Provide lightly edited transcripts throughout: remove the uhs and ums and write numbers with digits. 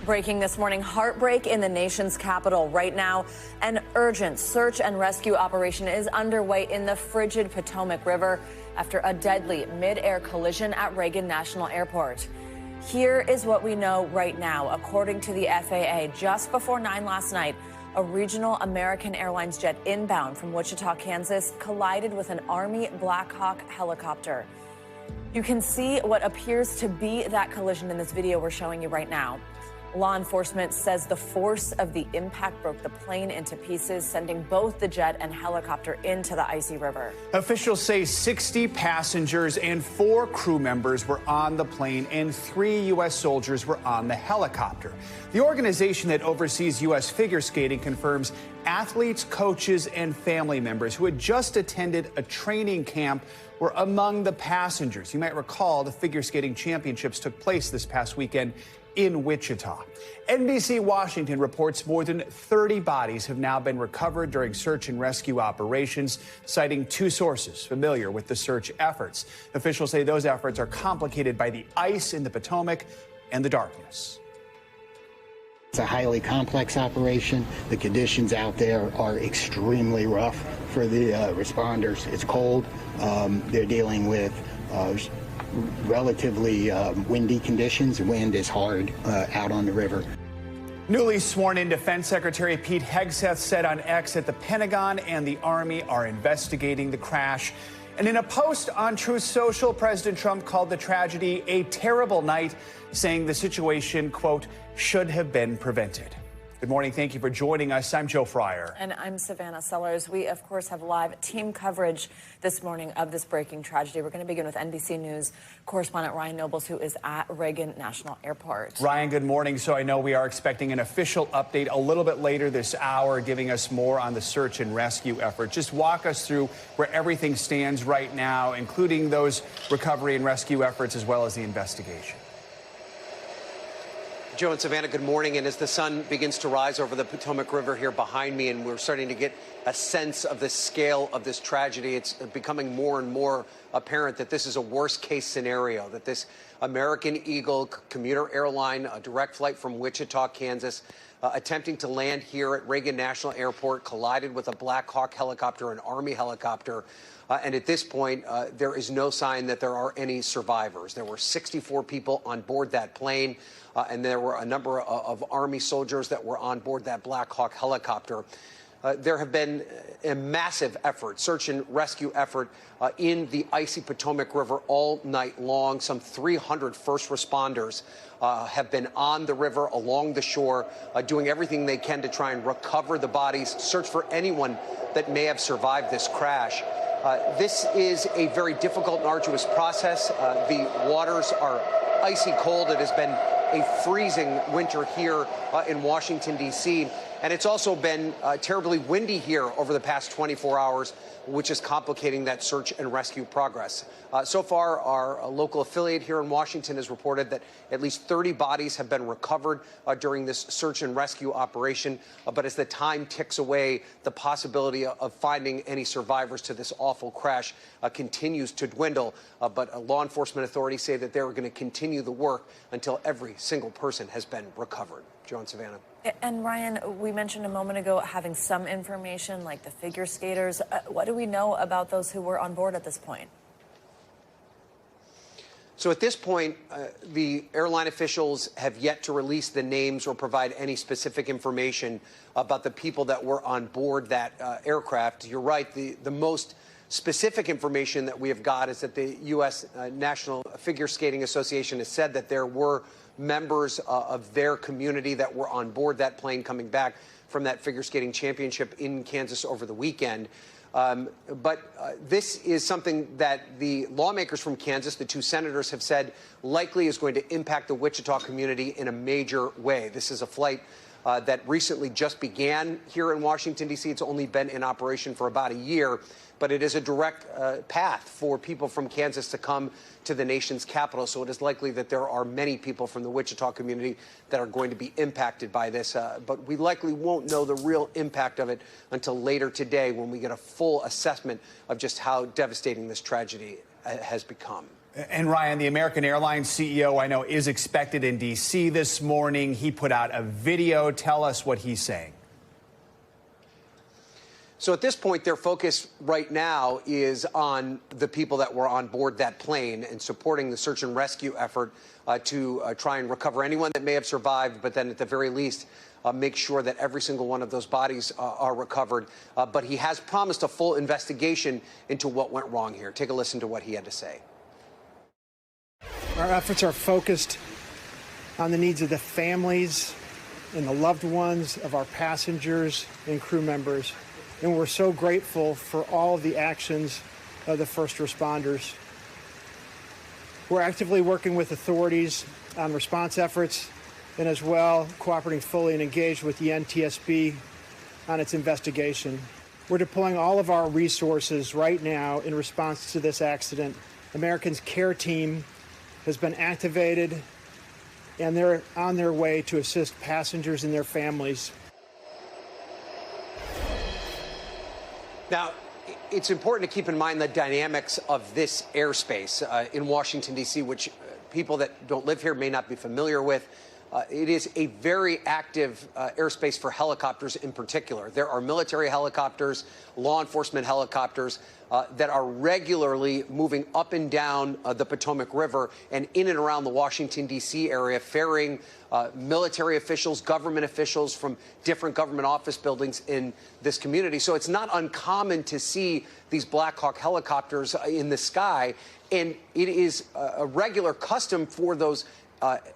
Breaking this morning, heartbreak in the nation's capital. Right now, an urgent search and rescue operation is underway in the frigid Potomac River after a deadly mid-air collision at Reagan National Airport. Here is what we know right now. According to the FAA, just before 9 last night, a regional American Airlines jet inbound from Wichita, Kansas, collided with an Army Black Hawk helicopter. You can see what appears to be that collision in this video we're showing you right now. Law enforcement says the force of the impact broke the plane into pieces, sending both the jet and helicopter into the icy river. Officials say 60 passengers and 4 crew members were on the plane and 3 U.S. soldiers were on the helicopter. The organization that oversees U.S. figure skating confirms athletes, coaches, and family members who had just attended a training camp were among the passengers. You might recall the figure skating championships took place this past weekend in Wichita. NBC Washington reports more than 30 bodies have now been recovered during search and rescue operations, citing 2 sources familiar with the search efforts. Officials say those efforts are complicated by the ice in the Potomac and the darkness. It's a highly complex operation. The conditions out there are extremely rough for the responders. It's cold. They're dealing with relatively windy conditions. Wind is hard out on the river. Newly sworn in Defense Secretary Pete Hegseth said on X that the Pentagon and the Army are investigating the crash. And in a post on Truth Social, President Trump called the tragedy a terrible night, saying the situation, quote, should have been prevented. Good morning. Thank you for joining us. I'm Joe Fryer. And I'm Savannah Sellers. We, of course, have live team coverage this morning of this breaking tragedy. We're going to begin with NBC News correspondent Ryan Nobles, who is at Reagan National Airport. Ryan, good morning. So I know we are expecting an official update a little bit later this hour, giving us more on the search and rescue effort. Just walk us through where everything stands right now, including those recovery and rescue efforts, as well as the investigation. Joe and Savannah, good morning. And as the sun begins to rise over the Potomac River here behind me, and we're starting to get a sense of the scale of this tragedy, it's becoming more and more apparent that this is a worst-case scenario, that this American Eagle commuter airline, a direct flight from Wichita, Kansas, attempting to land here at Reagan National Airport, collided with a Black Hawk helicopter, an Army helicopter. And at this point, there is no sign that there are any survivors. There were 64 people on board that plane, and there were a number of Army soldiers that were on board that Black Hawk helicopter. There have been a massive effort, search and rescue effort, in the icy Potomac River all night long. Some 300 first responders have been on the river, along the shore, doing everything they can to try and recover the bodies, search for anyone that may have survived this crash. This is a very difficult and arduous process. The waters are icy cold. It has been a freezing winter here in Washington, D.C., and it's also been terribly windy here over the past 24 hours, which is complicating that search and rescue progress. So far, our local affiliate here in Washington has reported that at least 30 bodies have been recovered during this search and rescue operation. But as the time ticks away, the possibility of finding any survivors to this awful crash continues to dwindle. But law enforcement authorities say that they're going to continue the work until every single person has been recovered. Joe and Savannah. And Ryan, we mentioned a moment ago having some information like the figure skaters. What do we know about those who were on board at this point? So at this point, the airline officials have yet to release the names or provide any specific information about the people that were on board that aircraft. You're right. The most specific information that we have got is that the U.S. National Figure Skating Association has said that there were members of their community that were on board that plane coming back from that figure skating championship in Kansas over the weekend. But this is something that the lawmakers from Kansas, the 2 senators, have said likely is going to impact the Wichita community in a major way. This is a flight that recently just began here in Washington, D.C. It's only been in operation for about a year, but it is a direct path for people from Kansas to come to the nation's capital. So it is likely that there are many people from the Wichita community that are going to be impacted by this. But we likely won't know the real impact of it until later today when we get a full assessment of just how devastating this tragedy has become. And Ryan, the American Airlines CEO, I know, is expected in D.C. this morning. He put out a video. Tell us what he's saying. So at this point, their focus right now is on the people that were on board that plane and supporting the search and rescue effort to try and recover anyone that may have survived, but then at the very least, make sure that every single one of those bodies are recovered. But he has promised a full investigation into what went wrong here. Take a listen to what he had to say. Our efforts are focused on the needs of the families and the loved ones of our passengers and crew members. And we're so grateful for all of the actions of the first responders. We're actively working with authorities on response efforts and as well cooperating fully and engaged with the NTSB on its investigation. We're deploying all of our resources right now in response to this accident. American's care team has been activated, and they're on their way to assist passengers and their families. Now, it's important to keep in mind the dynamics of this airspace in Washington, D.C., which people that don't live here may not be familiar with. It is a very active airspace for helicopters in particular. There are military helicopters, law enforcement helicopters that are regularly moving up and down the Potomac River and in and around the Washington, D.C. area, ferrying military officials, government officials from different government office buildings in this community. So it's not uncommon to see these Black Hawk helicopters in the sky. And it is a regular custom for those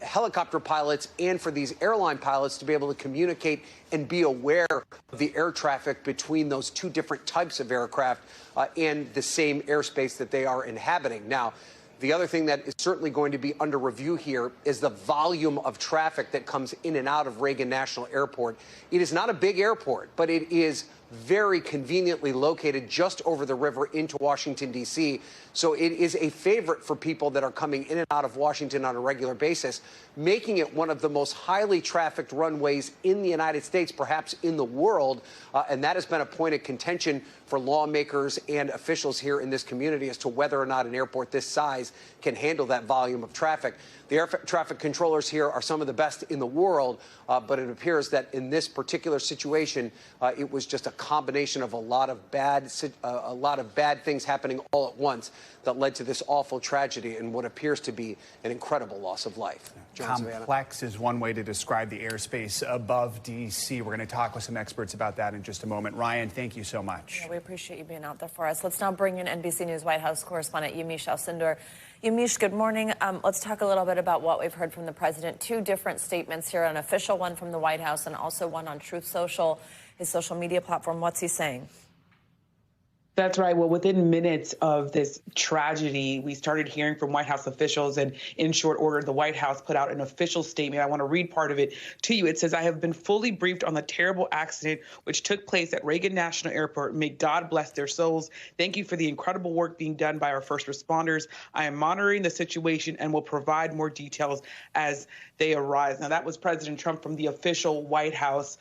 helicopter pilots and for these airline pilots to be able to communicate and be aware of the air traffic between those two different types of aircraft and the same airspace that they are inhabiting. Now, the other thing that is certainly going to be under review here is the volume of traffic that comes in and out of Reagan National Airport. It is not a big airport, but it is very conveniently located just over the river into Washington, D.C. So it is a favorite for people that are coming in and out of Washington on a regular basis, making it one of the most highly trafficked runways in the United States, perhaps in the world. And that has been a point of contention for lawmakers and officials here in this community as to whether or not an airport this size can handle that volume of traffic. The air traffic controllers here are some of the best in the world, but it appears that in this particular situation, it was just a combination of a lot of bad things happening all at once that led to this awful tragedy and what appears to be an incredible loss of life. Complex is one way to describe the airspace above D.C. We're going to talk with some experts about that in just a moment. Ryan, thank you so much. Yeah, we appreciate you being out there for us. Let's now bring in NBC News White House correspondent Yamiche Alcindor. Yamiche, good morning. Let's talk a little bit about what we've heard from the president. Two different statements here, an official one from the White House and also one on Truth Social, his social media platform. What's he saying? That's right. Well, within minutes of this tragedy, we started hearing from White House officials, and in short order, the White House put out an official statement. I want to read part of it to you. It says, "I have been fully briefed on the terrible accident which took place at Reagan National Airport. May God bless their souls. Thank you for the incredible work being done by our first responders. I am monitoring the situation and will provide more details as they arise." Now, that was President Trump from the official White House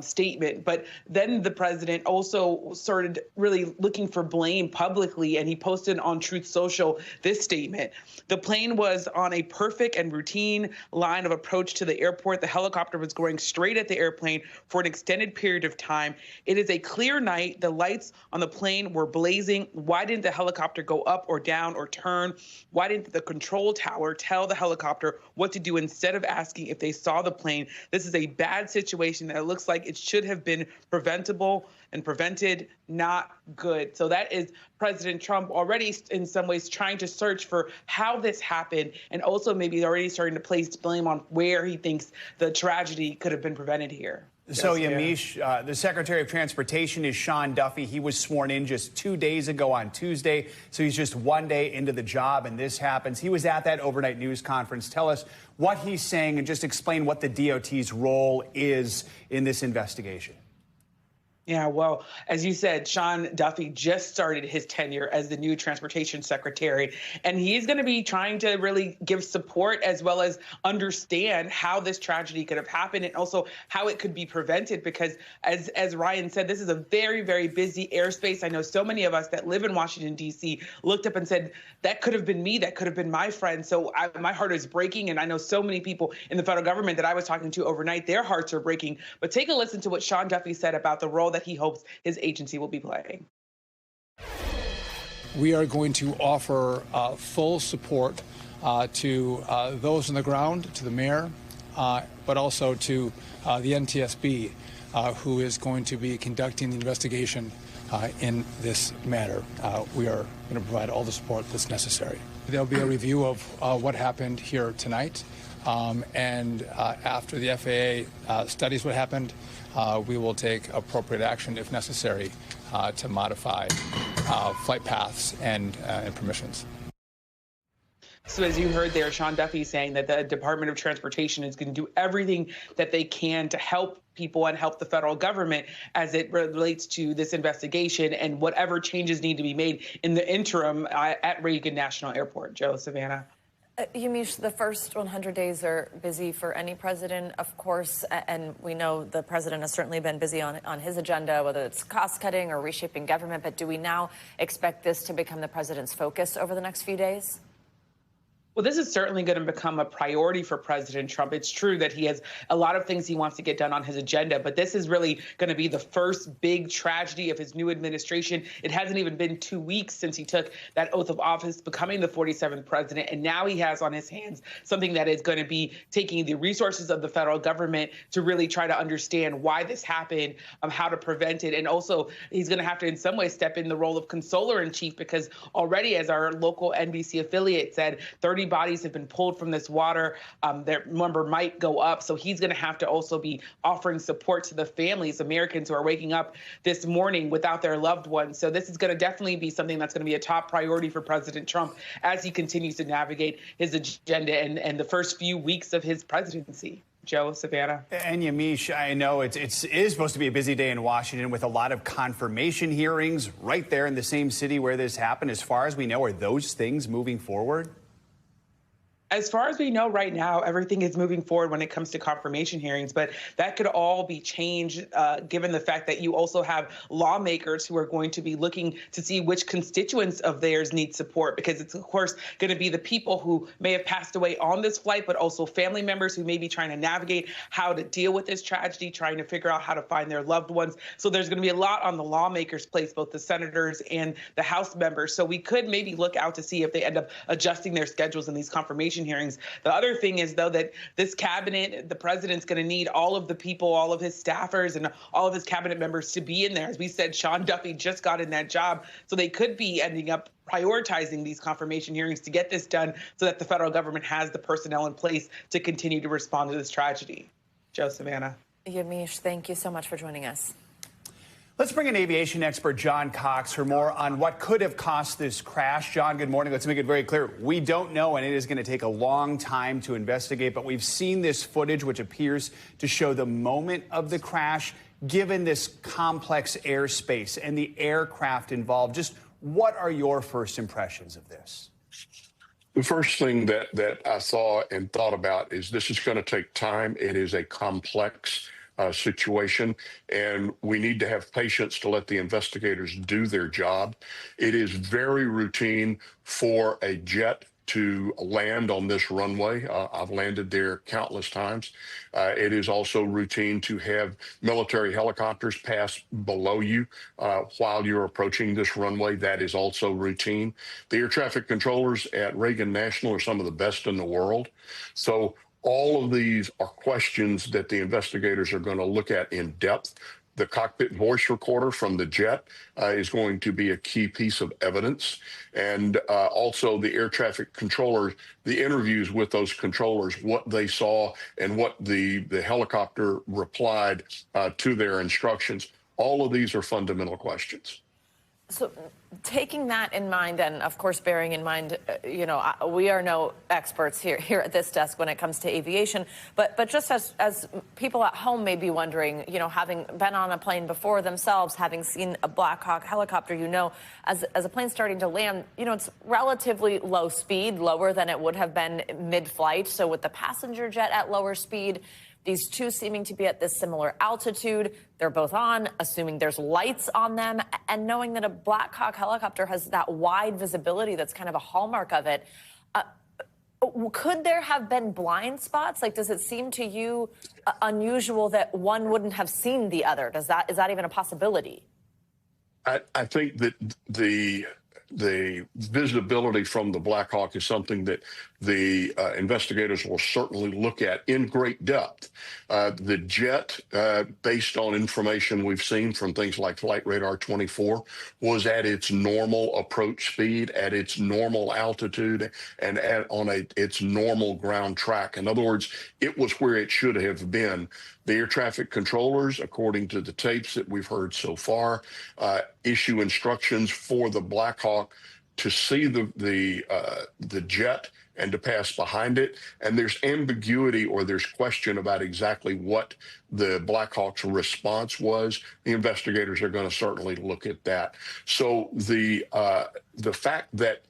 statement. But then the president also started really looking for blame publicly, and he posted on Truth Social this statement. "The plane was on a perfect and routine line of approach to the airport. The helicopter was going straight at the airplane for an extended period of time. It is a clear night. The lights on the plane were blazing. Why didn't the helicopter go up or down or turn? Why didn't the control tower tell the helicopter what to do instead of asking if they saw the plane? This is a bad situation that it looks like it should have been preventable and prevented, not good." So that is President Trump already in some ways trying to search for how this happened, and also maybe already starting to place blame on where he thinks the tragedy could have been prevented here. So, Yamiche, the Secretary of Transportation is Sean Duffy. He was sworn in just 2 days ago on Tuesday, so he's just 1 day into the job, and this happens. He was at that overnight news conference. Tell us what he's saying and just explain what the DOT's role is in this investigation. Yeah, well, as you said, Sean Duffy just started his tenure as the new transportation secretary, and he's going to be trying to really give support as well as understand how this tragedy could have happened and also how it could be prevented. Because as Ryan said, this is a very, very busy airspace. I know so many of us that live in Washington, D.C. looked up and said, that could have been me, that could have been my friend. So my heart is breaking, and I know so many people in the federal government that I was talking to overnight, their hearts are breaking. But take a listen to what Sean Duffy said about the role that he hopes his agency will be playing. We are going to offer full support to those on the ground, to the mayor, but also to the NTSB, who is going to be conducting the investigation in this matter. We are going to provide all the support that's necessary. There'll be a review of what happened here tonight. And after the FAA studies what happened, we will take appropriate action if necessary to modify flight paths and permissions. So as you heard there, Sean Duffy saying that the Department of Transportation is going to do everything that they can to help people and help the federal government as it relates to this investigation and whatever changes need to be made in the interim at Reagan National Airport. Joe, Savannah. Yamiche, the first 100 days are busy for any president, of course, and we know the president has certainly been busy on his agenda, whether it's cost cutting or reshaping government. But do we now expect this to become the president's focus over the next few days? Well, this is certainly going to become a priority for President Trump. It's true that he has a lot of things he wants to get done on his agenda, but this is really going to be the first big tragedy of his new administration. It hasn't even been 2 weeks since he took that oath of office, becoming the 47th president, and now he has on his hands something that is going to be taking the resources of the federal government to really try to understand why this happened, how to prevent it, and also he's going to have to in some way step in the role of consoler-in-chief, because already, as our local NBC affiliate said, 30 bodies have been pulled from this water. Their number might go up. So he's going to have to also be offering support to the families, Americans who are waking up this morning without their loved ones. So this is going to definitely be something that's going to be a top priority for President Trump as he continues to navigate his agenda and the first few weeks of his presidency. Joe, Savannah. And Yamiche, I know it is supposed to be a busy day in Washington with a lot of confirmation hearings right there in the same city where this happened. As far as we know, are those things moving forward? As far as we know right now, everything is moving forward when it comes to confirmation hearings, but that could all be changed given the fact that you also have lawmakers who are going to be looking to see which constituents of theirs need support, because it's, of course, going to be the people who may have passed away on this flight, but also family members who may be trying to navigate how to deal with this tragedy, trying to figure out how to find their loved ones. So there's going to be a lot on the lawmakers' plates, both the senators and the House members. So we could maybe look out to see if they end up adjusting their schedules in these confirmation hearings. The other thing is, though, that this cabinet, the president's going to need all of the people, all of his staffers and all of his cabinet members to be in there. As we said, Sean Duffy just got in that job. So they could be ending up prioritizing these confirmation hearings to get this done so that the federal government has the personnel in place to continue to respond to this tragedy. Joe, Savannah. Yamiche, thank you so much for joining us. Let's bring in aviation expert John Cox for more on what could have caused this crash. John, good morning. Let's make it very clear. We don't know, and it is going to take a long time to investigate, but we've seen this footage, which appears to show the moment of the crash, given this complex airspace and the aircraft involved. Just what are your first impressions of this? The first thing that I saw and thought about is this is going to take time. It is a complex situation, and we need to have patience to let the investigators do their job. It is very routine for a jet to land on this runway. I've landed there countless times. It is also routine to have military helicopters pass below you while you're approaching this runway. That is also routine. The air traffic controllers at Reagan National are some of the best in the world. So all of these are questions that the investigators are going to look at in depth. The cockpit voice recorder from the jet is going to be a key piece of evidence. And also the air traffic controllers, the interviews with those controllers, what they saw and what the helicopter replied to their instructions. All of these are fundamental questions. So taking that in mind, and of course bearing in mind, we are no experts here at this desk when it comes to aviation, but just as people at home may be wondering, having been on a plane before themselves, having seen a Black Hawk helicopter, as a plane starting to land, it's relatively low speed, lower than it would have been mid-flight. So with the passenger jet at lower speed, these two seeming to be at this similar altitude, they're both on, assuming there's lights on them, and knowing that a Black Hawk helicopter has that wide visibility that's kind of a hallmark of it. Could there have been blind spots? Like, does it seem to you unusual that one wouldn't have seen the other? Is that even a possibility? I think that the visibility from the Black Hawk is something that the investigators will certainly look at in great depth. The jet, based on information we've seen from things like Flight Radar 24, was at its normal approach speed, at its normal altitude, and on its normal ground track. In other words, it was where it should have been. The air traffic controllers, according to the tapes that we've heard so far, issue instructions for the Black Hawk to see the jet and to pass behind it. And there's ambiguity or there's question about exactly what the Black Hawk's response was. The investigators are going to certainly look at that. So the fact that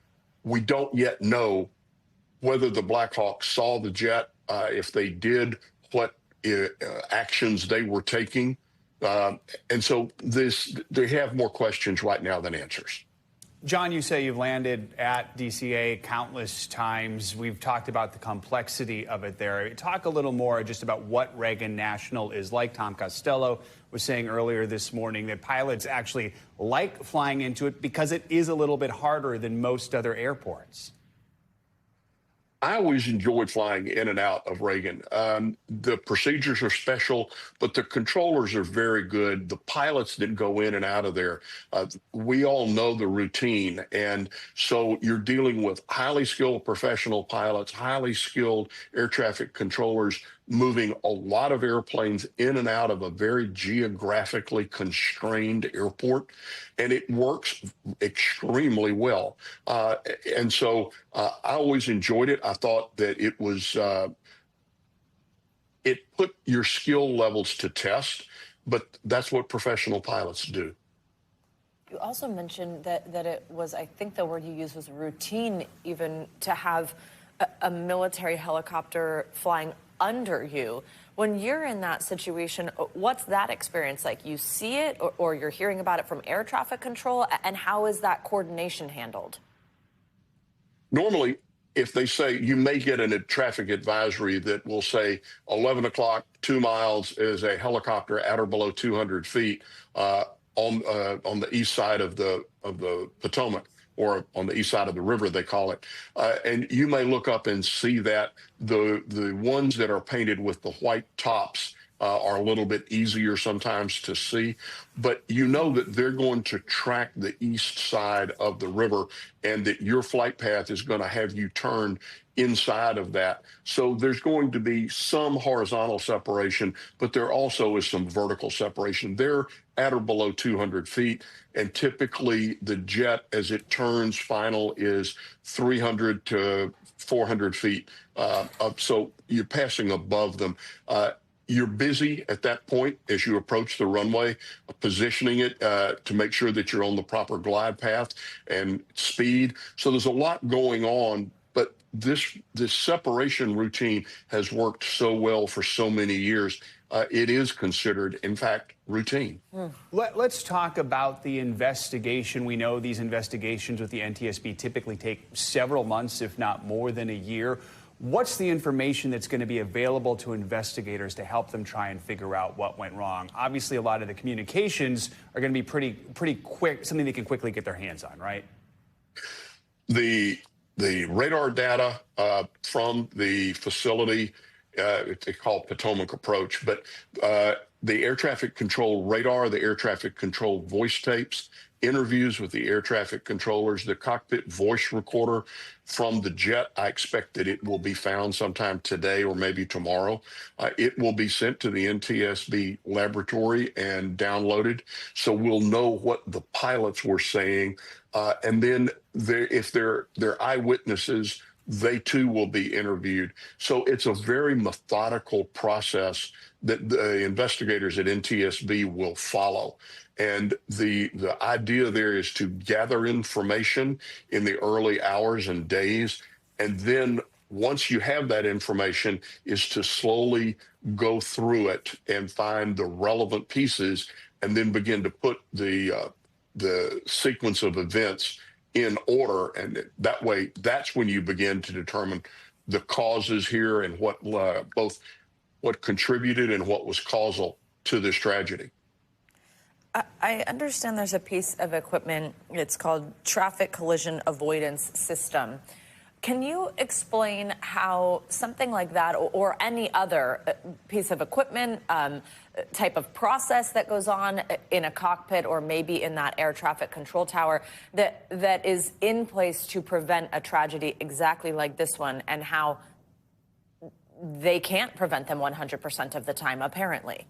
we don't yet know whether the Black Hawk saw the jet, if they did, what actions they were taking. And so they have more questions right now than answers. John, you say you've landed at DCA countless times. We've talked about the complexity of it there. Talk a little more just about what Reagan National is like. Tom Costello was saying earlier this morning that pilots actually like flying into it because it is a little bit harder than most other airports. I always enjoyed flying in and out of Reagan. The procedures are special, but the controllers are very good. The pilots that go in and out of there, we all know the routine. And so you're dealing with highly skilled professional pilots, highly skilled air traffic controllers, moving a lot of airplanes in and out of a very geographically constrained airport, and it works extremely well. And so I always enjoyed it. I thought that it was, it put your skill levels to test, but that's what professional pilots do. You also mentioned that it was, I think the word you used was routine, even to have a military helicopter flying under you. When you're in that situation, what's that experience like? You see it or you're hearing about it from air traffic control, and how is that coordination handled? Normally, if they say you may get a traffic advisory that will say 11 o'clock, 2 miles is a helicopter at or below 200 feet on the east side of the Potomac, or on the east side of the river, they call it. And you may look up and see that the ones that are painted with the white tops are a little bit easier sometimes to see, but you know that they're going to track the east side of the river and that your flight path is going to have you turn inside of that. So there's going to be some horizontal separation, but there also is some vertical separation. They're at or below 200 feet. And typically the jet, as it turns final, is 300 to 400 feet up. So you're passing above them. You're busy at that point as you approach the runway, positioning it to make sure that you're on the proper glide path and speed. So there's a lot going on, but this separation routine has worked so well for so many years. It is considered, in fact, routine. Let's talk about the investigation. We know these investigations with the NTSB typically take several months, if not more than a year. What's the information that's going to be available to investigators to help them try and figure out what went wrong? Obviously, a lot of the communications are going to be pretty quick, something they can quickly get their hands on, right? The radar data from the facility, it's called Potomac Approach, but the air traffic control radar, the air traffic control voice tapes, interviews with the air traffic controllers, the cockpit voice recorder from the jet. I expect that it will be found sometime today or maybe tomorrow. It will be sent to the NTSB laboratory and downloaded, so we'll know what the pilots were saying. And then if they're eyewitnesses, they too will be interviewed. So it's a very methodical process that the investigators at NTSB will follow. And the idea there is to gather information in the early hours and days, and then once you have that information, is to slowly go through it and find the relevant pieces, and then begin to put the sequence of events in order. And that way, that's when you begin to determine the causes here and what both what contributed and what was causal to this tragedy. I understand there's a piece of equipment, it's called Traffic Collision Avoidance System. Can you explain how something like that, or any other piece of equipment, type of process that goes on in a cockpit or maybe in that air traffic control tower that is in place to prevent a tragedy exactly like this one, and how they can't prevent them 100% of the time, apparently?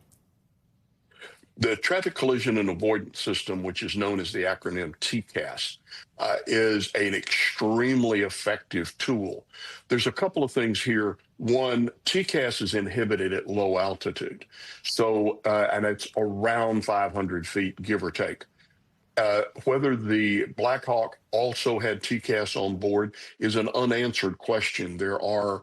The Traffic Collision and Avoidance System, which is known as the acronym TCAS, is an extremely effective tool. There's a couple of things here. One, TCAS is inhibited at low altitude. So, and it's around 500 feet, give or take. Whether the Black Hawk also had TCAS on board is an unanswered question. There are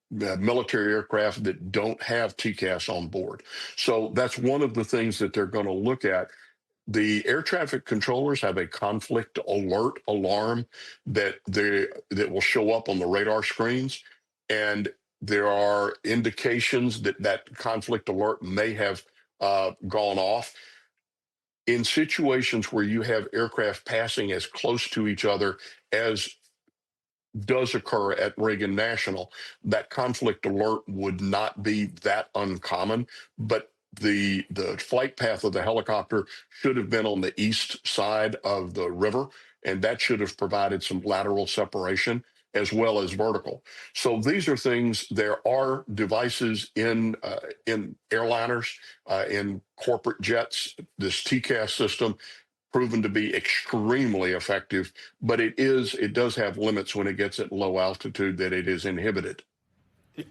military aircraft that don't have TCAS on board. So that's one of the things that they're going to look at. The air traffic controllers have a conflict alert alarm that will show up on the radar screens, and there are indications that that conflict alert may have gone off. In situations where you have aircraft passing as close to each other as does occur at Reagan National, that conflict alert would not be that uncommon, but the flight path of the helicopter should have been on the east side of the river, and that should have provided some lateral separation as well as vertical. So these are things. There are devices in airliners, in corporate jets. This TCAS system proven to be extremely effective, but it does have limits when it gets at low altitude, that it is inhibited.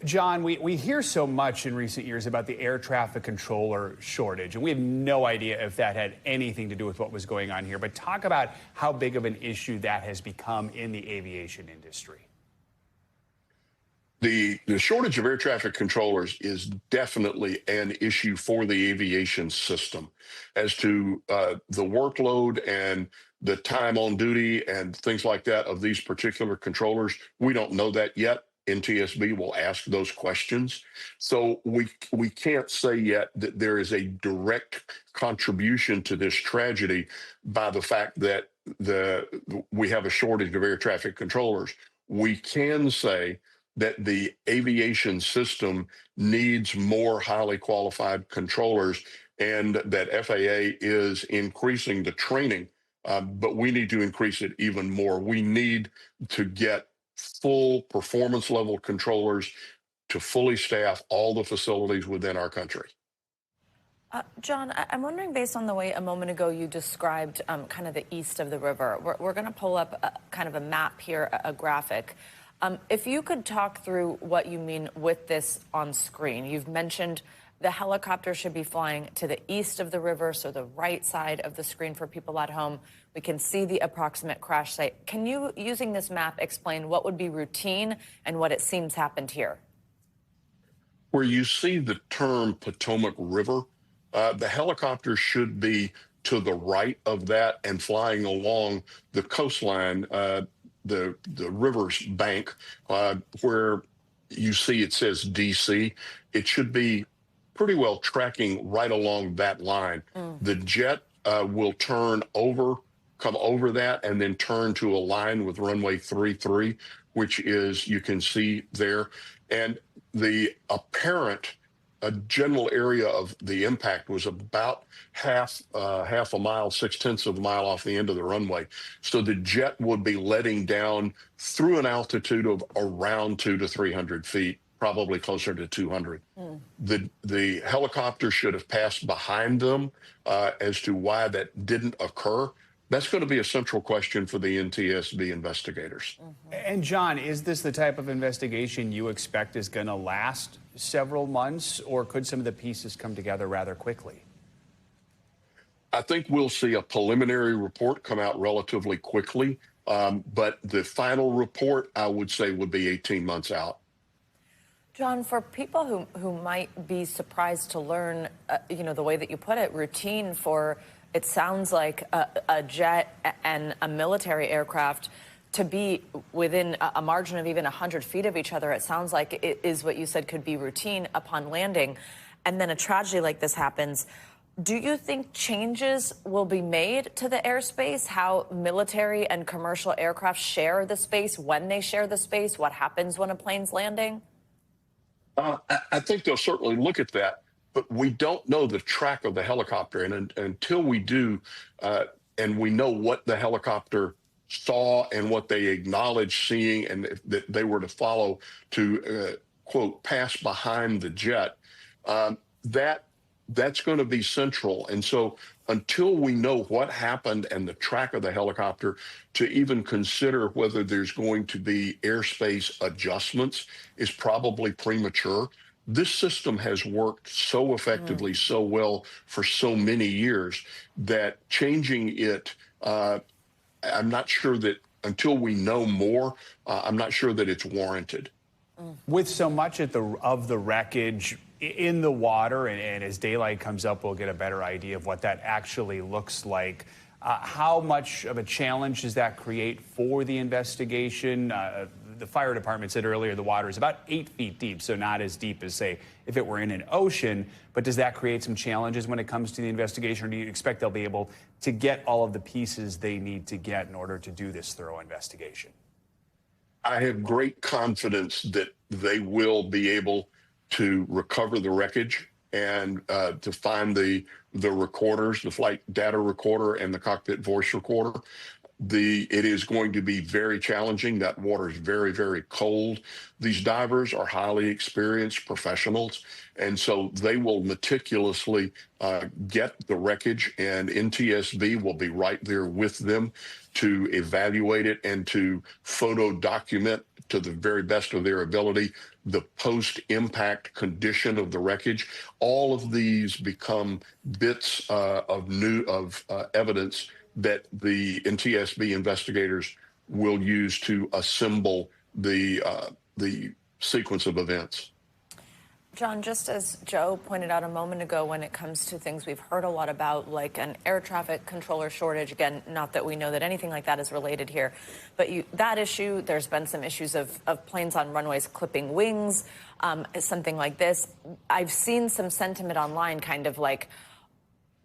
John, we hear so much in recent years about the air traffic controller shortage, and we have no idea if that had anything to do with what was going on here. But talk about how big of an issue that has become in the aviation industry. The shortage of air traffic controllers is definitely an issue for the aviation system. As to the workload and the time on duty and things like that of these particular controllers, we don't know that yet. NTSB will ask those questions. So we can't say yet that there is a direct contribution to this tragedy by the fact that we have a shortage of air traffic controllers. We can say that the aviation system needs more highly qualified controllers, and that FAA is increasing the training, but we need to increase it even more. We need to get full performance level controllers to fully staff all the facilities within our country. John, I'm wondering, based on the way a moment ago you described kind of the east of the river, we're going to pull up kind of a map here, a graphic. If you could talk through what you mean with this on screen. You've mentioned the helicopter should be flying to the east of the river, so the right side of the screen for people at home. We can see the approximate crash site. Can you, using this map, explain what would be routine and what it seems happened here? Where you see the term Potomac River, the helicopter should be to the right of that and flying along the coastline, the river's bank, where you see it says DC. It should be pretty well tracking right along that line. The jet will come over that, and then turn to a line with runway 33, which is, you can see there. And the apparent a general area of the impact was about half a mile, 6/10 of a mile off the end of the runway. So the jet would be letting down through an altitude of around 200 to 300 feet, probably closer to 200. The helicopter should have passed behind them. As to why that didn't occur, that's going to be a central question for the NTSB investigators. And John, is this the type of investigation you expect is going to last several months, or could some of the pieces come together rather quickly? I think we'll see a preliminary report come out relatively quickly, but the final report, I would say, would be 18 months out. John, for people who might be surprised to learn, the way that you put it, routine for, it sounds like a jet and a military aircraft to be within a margin of even 100 feet of each other, it sounds like it is what you said could be routine upon landing. And then a tragedy like this happens. Do you think changes will be made to the airspace, how military and commercial aircraft share the space, when they share the space, what happens when a plane's landing? I think they'll certainly look at that, but we don't know the track of the helicopter. And until we do, and we know what the helicopter saw and what they acknowledged seeing, and that they were to follow to, quote, pass behind the jet, that's going to be central. And so until we know what happened and the track of the helicopter, to even consider whether there's going to be airspace adjustments is probably premature. This system has worked so effectively, so well for so many years that changing it, I'm not sure that until we know more, I'm not sure that it's warranted. With so much of the wreckage in the water, and as daylight comes up, we'll get a better idea of what that actually looks like. How much of a challenge does that create for the investigation? The fire department said earlier the water is about 8 feet deep, so not as deep as, say, if it were in an ocean. But does that create some challenges when it comes to the investigation, or do you expect they'll be able to get all of the pieces they need to get in order to do this thorough investigation? I have great confidence that they will be able to recover the wreckage and to find the recorders, the flight data recorder and the cockpit voice recorder. It is going to be very challenging. That water is very, very cold. These divers are highly experienced professionals, and so they will meticulously get the wreckage, and NTSB will be right there with them to evaluate it and to photo document to the very best of their ability the post-impact condition of the wreckage. All of these become bits of evidence that the NTSB investigators will use to assemble the sequence of events. John, just as Joe pointed out a moment ago, when it comes to things we've heard a lot about, like an air traffic controller shortage, again, not that we know that anything like that is related here, but that issue, there's been some issues of planes on runways clipping wings, something like this. I've seen some sentiment online kind of like,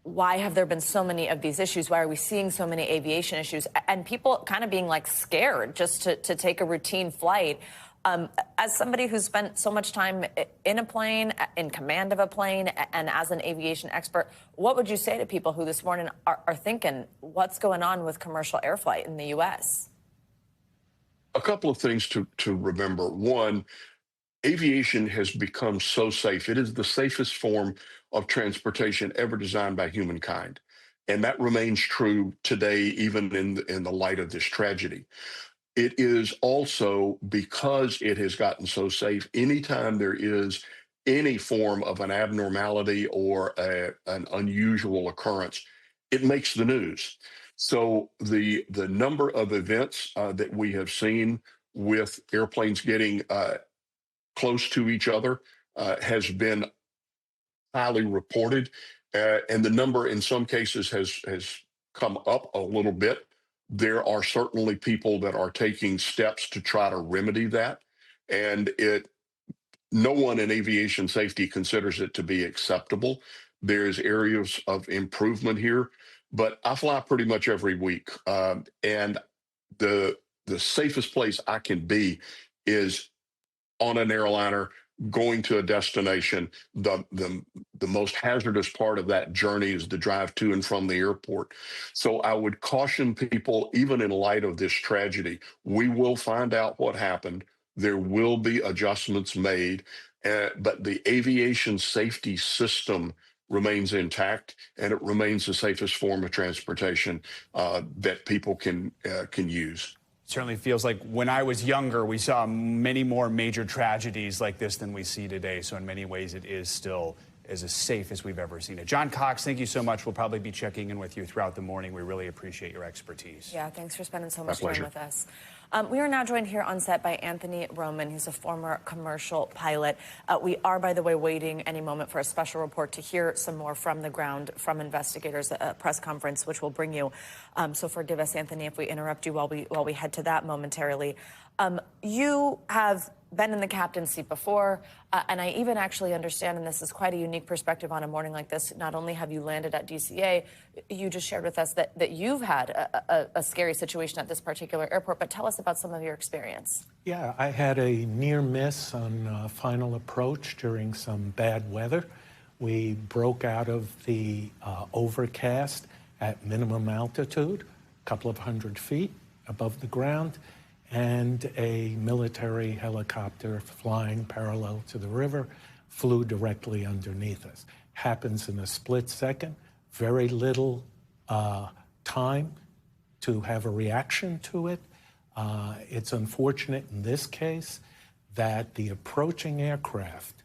why have there been so many of these issues? Why are we seeing so many aviation issues? And people kind of being like scared just to take a routine flight. As somebody who's spent so much time in a plane, in command of a plane, and as an aviation expert, what would you say to people who this morning are thinking, what's going on with commercial air flight in the U.S.? A couple of things to remember. One, aviation has become so safe. It is the safest form of transportation ever designed by humankind. And that remains true today, even in the light of this tragedy. It is also, because it has gotten so safe, anytime there is any form of an abnormality or an unusual occurrence, it makes the news. So the number of events that we have seen with airplanes getting close to each other has been highly reported, and the number in some cases has come up a little bit. There are certainly people that are taking steps to try to remedy that, and no one in aviation safety considers it to be acceptable. There's areas of improvement here, but I fly pretty much every week, and the safest place I can be is on an airliner going to a destination, the most hazardous part of that journey is the drive to and from the airport. So I would caution people, even in light of this tragedy, we will find out what happened. There will be adjustments made, but the aviation safety system remains intact, and it remains the safest form of transportation that people can use. Certainly feels like when I was younger, we saw many more major tragedies like this than we see today. So in many ways, it is still as safe as we've ever seen it. John Cox, thank you so much. We'll probably be checking in with you throughout the morning. We really appreciate your expertise. Yeah, thanks for spending so much My time pleasure. with us. We are now joined here on set by Anthony Roman. He's a former commercial pilot. We are, by the way, waiting any moment for a special report to hear some more from the ground from investigators, a press conference, which we'll bring you. So forgive us, Anthony, if we interrupt you while we head to that momentarily. You have been in the captain's seat before, and I even actually understand, and this is quite a unique perspective on a morning like this, not only have you landed at DCA, you just shared with us that you've had a scary situation at this particular airport, but tell us about some of your experience. Yeah, I had a near miss on final approach during some bad weather. We broke out of the overcast at minimum altitude, a couple of 100 feet above the ground, and a military helicopter flying parallel to the river flew directly underneath us. Happens in a split second, very little time to have a reaction to it. It's unfortunate in this case that the approaching aircraft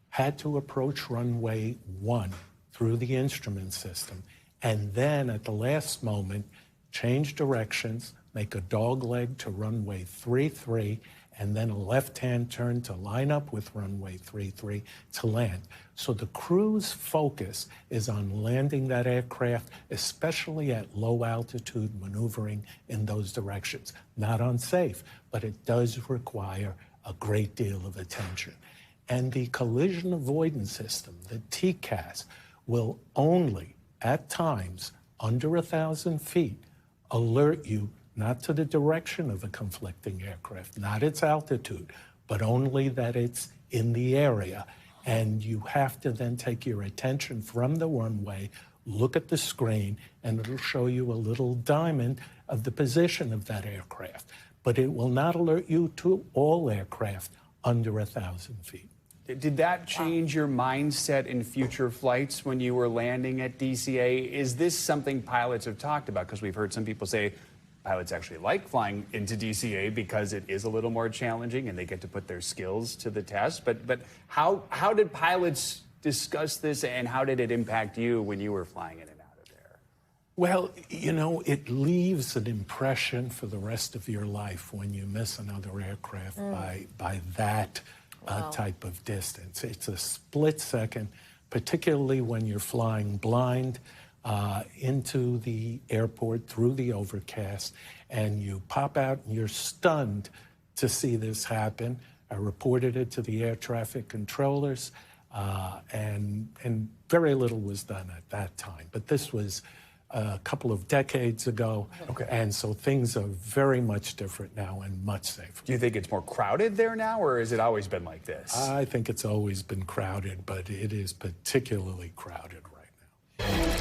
had to approach runway 1 through the instrument system, and then at the last moment change directions, make a dogleg to runway 33, and then a left-hand turn to line up with runway 33 to land. So the crew's focus is on landing that aircraft, especially at low altitude, maneuvering in those directions. Not unsafe, but it does require a great deal of attention. And the collision avoidance system, the TCAS, will only, at times, under 1,000 feet, alert you not to the direction of a conflicting aircraft, not its altitude, but only that it's in the area. And you have to then take your attention from the runway, look at the screen, and it'll show you a little diamond of the position of that aircraft. But it will not alert you to all aircraft under 1,000 feet. Did that change your mindset in future flights when you were landing at DCA? Is this something pilots have talked about? Because we've heard some people say pilots actually like flying into DCA because it is a little more challenging and they get to put their skills to the test. But how did pilots discuss this, and how did it impact you when you were flying in and out of there? Well, you know, it leaves an impression for the rest of your life when you miss another aircraft by that type of distance. It's a split second, particularly when you're flying blind into the airport through the overcast, and you pop out and you're stunned to see this happen. I reported it to the air traffic controllers, and very little was done at that time. But this was a couple of decades ago, and so things are very much different now and much safer. Do you think it's more crowded there now, or has it always been like this? I think it's always been crowded, but it is particularly crowded right now.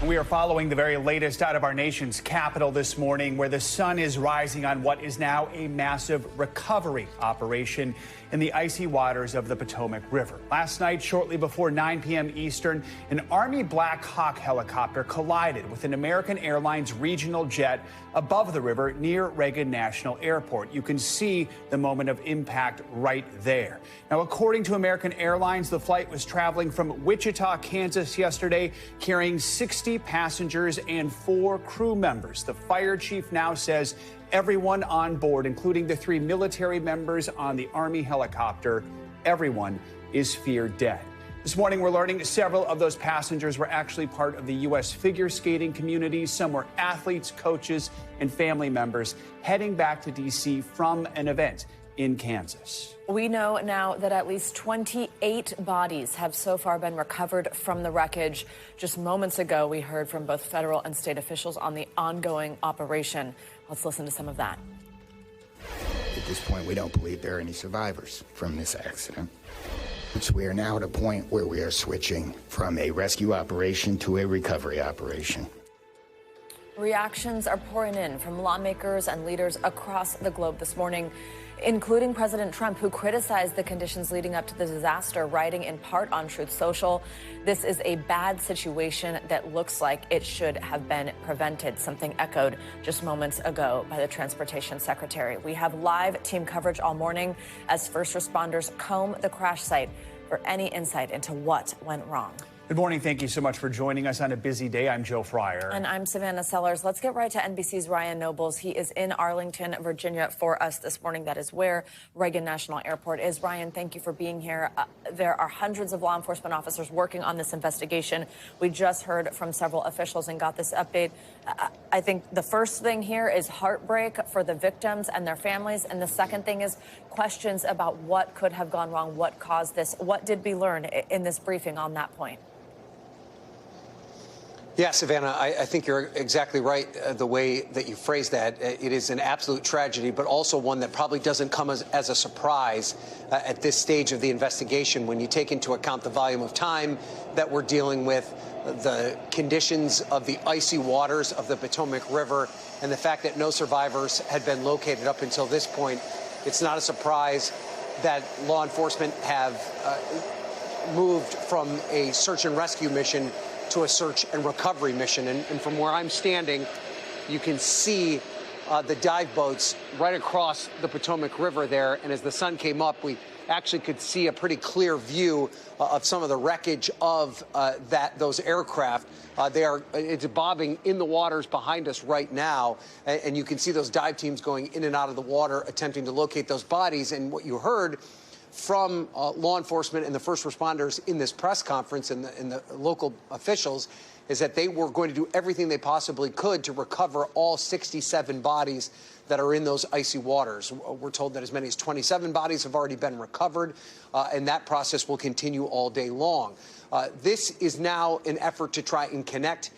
We are following the very latest out of our nation's capital this morning, where the sun is rising on what is now a massive recovery operation in the icy waters of the Potomac River. Last night, shortly before 9 p.m. Eastern, an Army Black Hawk helicopter collided with an American Airlines regional jet above the river near Reagan National Airport. You can see the moment of impact right there. Now, according to American Airlines, the flight was traveling from Wichita, Kansas yesterday, carrying 60 passengers and 4 crew members. The fire chief now says everyone on board, including the 3 military members on the Army helicopter, everyone is feared dead. This morning, we're learning several of those passengers were actually part of the U.S. figure skating community. Some were athletes, coaches, and family members heading back to D.C. from an event in Kansas. We know now that at least 28 bodies have so far been recovered from the wreckage. Just moments ago, we heard from both federal and state officials on the ongoing operation. Let's listen to some of that. The this point, we don't believe there are any survivors from this accident. So we are now at a point where we are switching from a rescue operation to a recovery operation. Reactions are pouring in from lawmakers and leaders across the globe this morning, including President Trump, who criticized the conditions leading up to the disaster, writing in part on Truth Social, "This is a bad situation that looks like it should have been prevented," something echoed just moments ago by the Transportation Secretary. We have live team coverage all morning as first responders comb the crash site for any insight into what went wrong. Good morning. Thank you so much for joining us on a busy day. I'm Joe Fryer. And I'm Savannah Sellers. Let's get right to NBC's Ryan Nobles. He is in Arlington, Virginia for us this morning. That is where Reagan National Airport is. Ryan, thank you for being here. There are hundreds of law enforcement officers working on this investigation. We just heard from several officials and got this update. I think the first thing here is heartbreak for the victims and their families. And the second thing is questions about what could have gone wrong, what caused this. What did we learn in this briefing on that point? Yeah, Savannah, I think you're exactly right the way that you phrased that. It is an absolute tragedy, but also one that probably doesn't come as a surprise at this stage of the investigation when you take into account the volume of time that we're dealing with, the conditions of the icy waters of the Potomac River, and the fact that no survivors had been located up until this point. It's not a surprise that law enforcement have moved from a search and rescue mission to a search and recovery mission. And from where I'm standing, you can see the dive boats right across the Potomac River there. And as the sun came up, we actually could see a pretty clear view of some of the wreckage of those aircraft. It's bobbing in the waters behind us right now. And you can see those dive teams going in and out of the water, attempting to locate those bodies. And what you heard from law enforcement and the first responders in this press conference and the local officials is that they were going to do everything they possibly could to recover all 67 bodies that are in those icy waters. We're told that as many as 27 bodies have already been recovered, and that process will continue all day long. This is now an effort to try and connect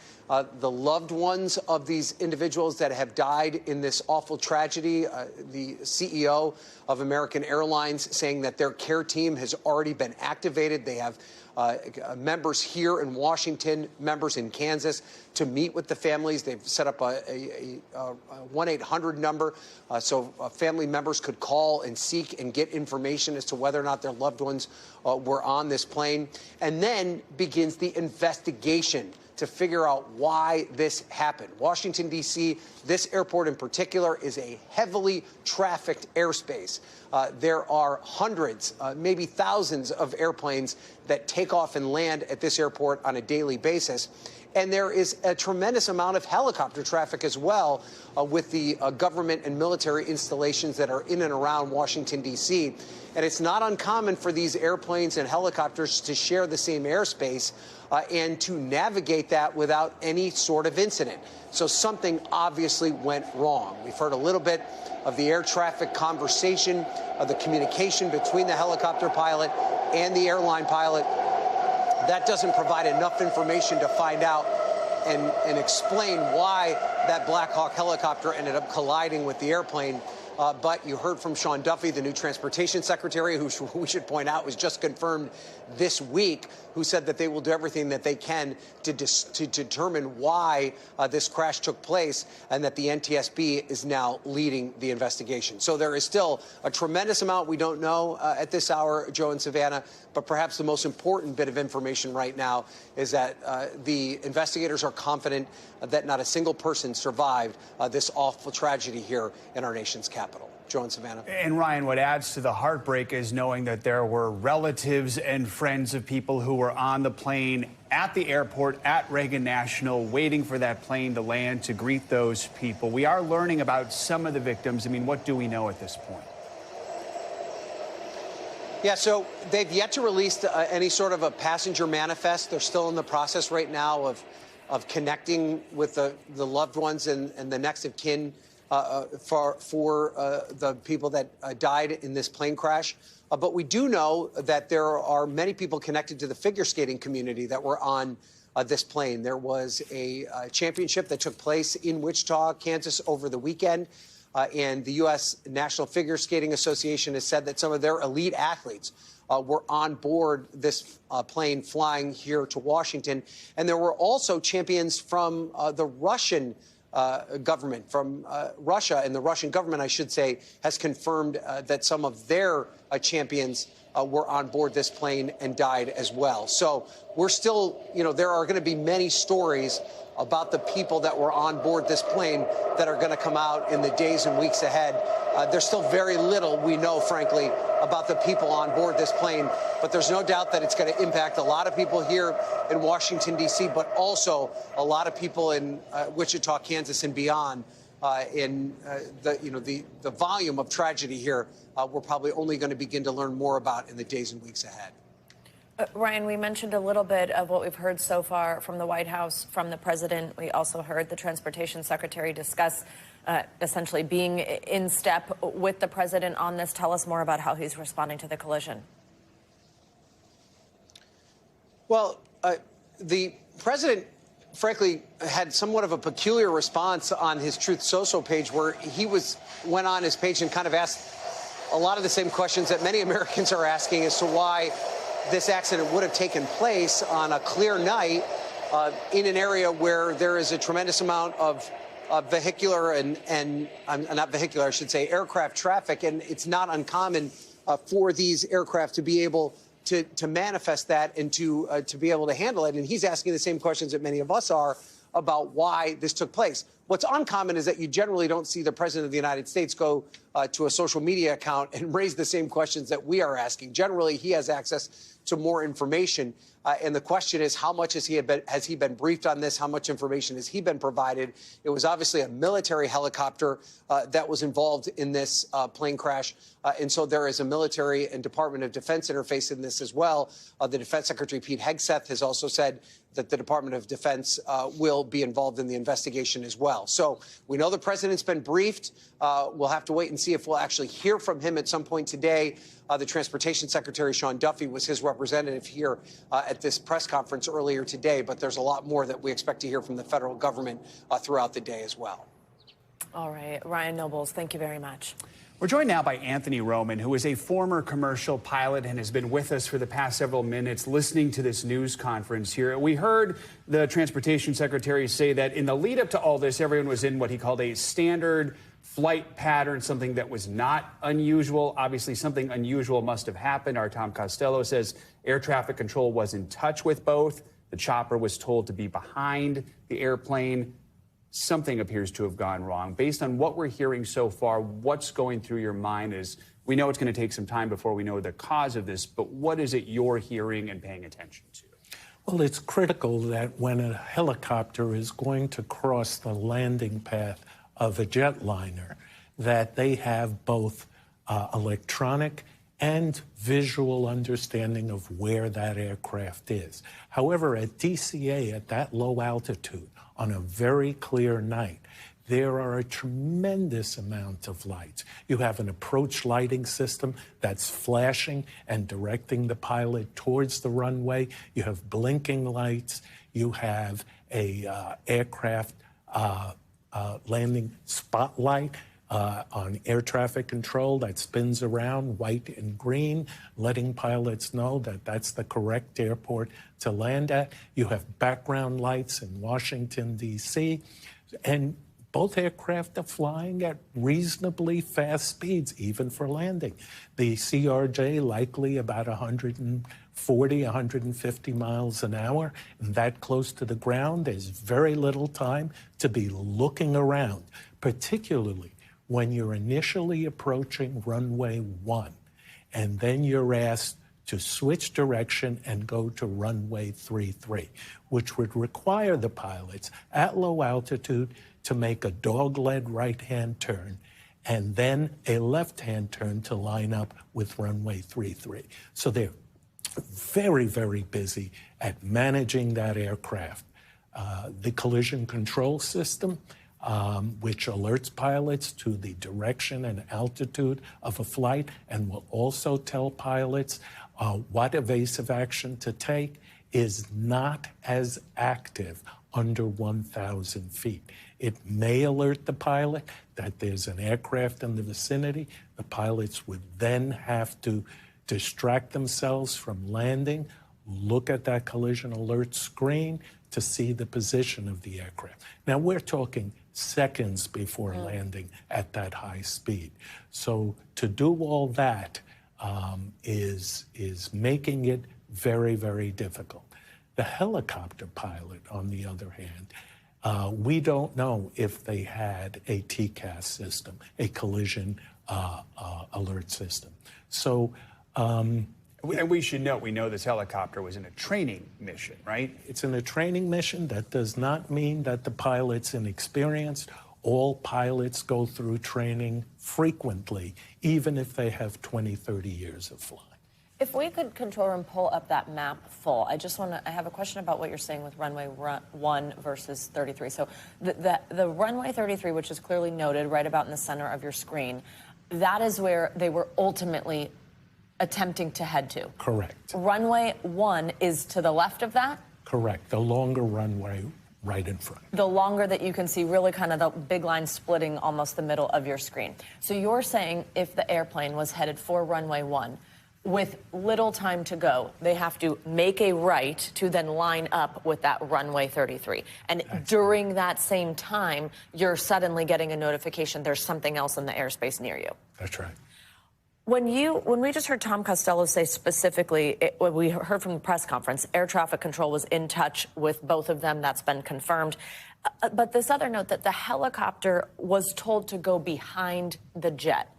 the loved ones of these individuals that have died in this awful tragedy. The CEO of American Airlines saying that their care team has already been activated. They have members here in Washington, members in Kansas to meet with the families. They've set up a 1-800 number so family members could call and seek and get information as to whether or not their loved ones were on this plane. And then begins the investigation to figure out why this happened. Washington, D.C., this airport in particular, is a heavily trafficked airspace. There are hundreds, maybe thousands of airplanes that take off and land at this airport on a daily basis. And there is a tremendous amount of helicopter traffic as well with the government and military installations that are in and around Washington, D.C. And it's not uncommon for these airplanes and helicopters to share the same airspace and to navigate that without any sort of incident. So something obviously went wrong. We've heard a little bit of the air traffic conversation, of the communication between the helicopter pilot and the airline pilot. That doesn't provide enough information to find out and explain why that Black Hawk helicopter ended up colliding with the airplane. But you heard from Sean Duffy, the new Transportation Secretary, who we should point out was just confirmed this week, who said that they will do everything that they can to determine why this crash took place, and that the NTSB is now leading the investigation. So there is still a tremendous amount we don't know at this hour, Joe and Savannah, but perhaps the most important bit of information right now is that the investigators are confident that not a single person survived this awful tragedy here in our nation's capital. Joe and Savannah. And Ryan, what adds to the heartbreak is knowing that there were relatives and friends of people who were on the plane at the airport at Reagan National waiting for that plane to land to greet those people. We are learning about some of the victims. I mean, what do we know at this point? Yeah, so they've yet to release any sort of a passenger manifest. They're still in the process right now of connecting with the loved ones and the next of kin for the people that died in this plane crash. But we do know that there are many people connected to the figure skating community that were on this plane. There was a championship that took place in Wichita, Kansas over the weekend. And the U.S. National Figure Skating Association has said that some of their elite athletes were on board this plane flying here to Washington. And there were also champions from the Russian government, from Russia. And the Russian government, I should say, has confirmed that some of their champions were on board this plane and died as well. So we're still, there are going to be many stories about the people that were on board this plane that are going to come out in the days and weeks ahead. There's still very little we know, frankly, about the people on board this plane, but there's no doubt that it's going to impact a lot of people here in Washington, D.C., but also a lot of people in Wichita, Kansas, and beyond. The volume of tragedy here, we're probably only going to begin to learn more about in the days and weeks ahead. Ryan, we mentioned a little bit of what we've heard so far from the White House, from the president. We also heard the transportation secretary discuss essentially being in step with the president on this. Tell us more about how he's responding to the collision. Well, the president, frankly, had somewhat of a peculiar response on his Truth Social page, where he went on his page and kind of asked a lot of the same questions that many Americans are asking as to why this accident would have taken place on a clear night in an area where there is a tremendous amount of vehicular and not vehicular, I should say, aircraft traffic. And it's not uncommon for these aircraft to be able to manifest that and to be able to handle it. And he's asking the same questions that many of us are about why this took place. What's uncommon is that you generally don't see the president of the United States go to a social media account and raise the same questions that we are asking. Generally, he has access to more information. And the question is, how much has he been briefed on this? How much information has he been provided? It was obviously a military helicopter that was involved in this plane crash. And so there is a military and Department of Defense interface in this as well. The Defense Secretary Pete Hegseth has also said that the Department of Defense will be involved in the investigation as well. So we know the president's been briefed. We'll have to wait and see if we'll actually hear from him at some point today. The Transportation Secretary, Sean Duffy, was his representative here at this press conference earlier today. But there's a lot more that we expect to hear from the federal government throughout the day as well. All right. Ryan Nobles, thank you very much. We're joined now by Anthony Roman, who is a former commercial pilot and has been with us for the past several minutes listening to this news conference here. We heard the Transportation Secretary say that in the lead up to all this, everyone was in what he called a standard flight pattern, something that was not unusual. Obviously, something unusual must have happened. Our Tom Costello says air traffic control was in touch with both. The chopper was told to be behind the airplane. Something appears to have gone wrong. Based on what we're hearing so far, what's going through your mind is, we know it's going to take some time before we know the cause of this, but what is it you're hearing and paying attention to? Well, it's critical that when a helicopter is going to cross the landing path of a jetliner, that they have both electronic and visual understanding of where that aircraft is. However, at DCA, at that low altitude, on a very clear night, there are a tremendous amount of lights. You have an approach lighting system that's flashing and directing the pilot towards the runway. You have blinking lights. You have a aircraft landing spotlight on air traffic control that spins around white and green, letting pilots know that that's the correct airport to land at. You have background lights in Washington, D.C., and both aircraft are flying at reasonably fast speeds, even for landing. The CRJ likely about 140, 150 miles an hour, and that close to the ground. There's very little time to be looking around, particularly when you're initially approaching runway 1, and then you're asked to switch direction and go to runway 33, which would require the pilots at low altitude to make a dog-leg right-hand turn and then a left-hand turn to line up with runway 33. So they're very, very busy at managing that aircraft. The collision control system, which alerts pilots to the direction and altitude of a flight and will also tell pilots what evasive action to take, is not as active under 1,000 feet. It may alert the pilot that there's an aircraft in the vicinity. The pilots would then have to distract themselves from landing, look at that collision alert screen to see the position of the aircraft. Now, we're talking seconds before landing at that high speed. So to do all that is making it very, very difficult. The helicopter pilot, on the other hand, we don't know if they had a TCAS system, a collision alert system. So, and we should note, we know this helicopter was in a training mission, right? It's in a training mission. That does not mean that the pilot's inexperienced. All pilots go through training frequently, even if they have 20, 30 years of flying. If we could, control room, pull up that map full, I have a question about what you're saying with runway 1 versus 33. So the runway 33, which is clearly noted right about in the center of your screen, that is where they were ultimately attempting to head to. Correct. Runway 1 is to the left of that? Correct. The longer runway right in front. The longer that you can see, really kind of the big line splitting almost the middle of your screen. So you're saying if the airplane was headed for runway 1, with little time to go, they have to make a right to then line up with that runway 33. And during that same time, you're suddenly getting a notification there's something else in the airspace near you. That's right. When we just heard Tom Costello say specifically, what we heard from the press conference, air traffic control was in touch with both of them. That's been confirmed. But this other note that the helicopter was told to go behind the jet.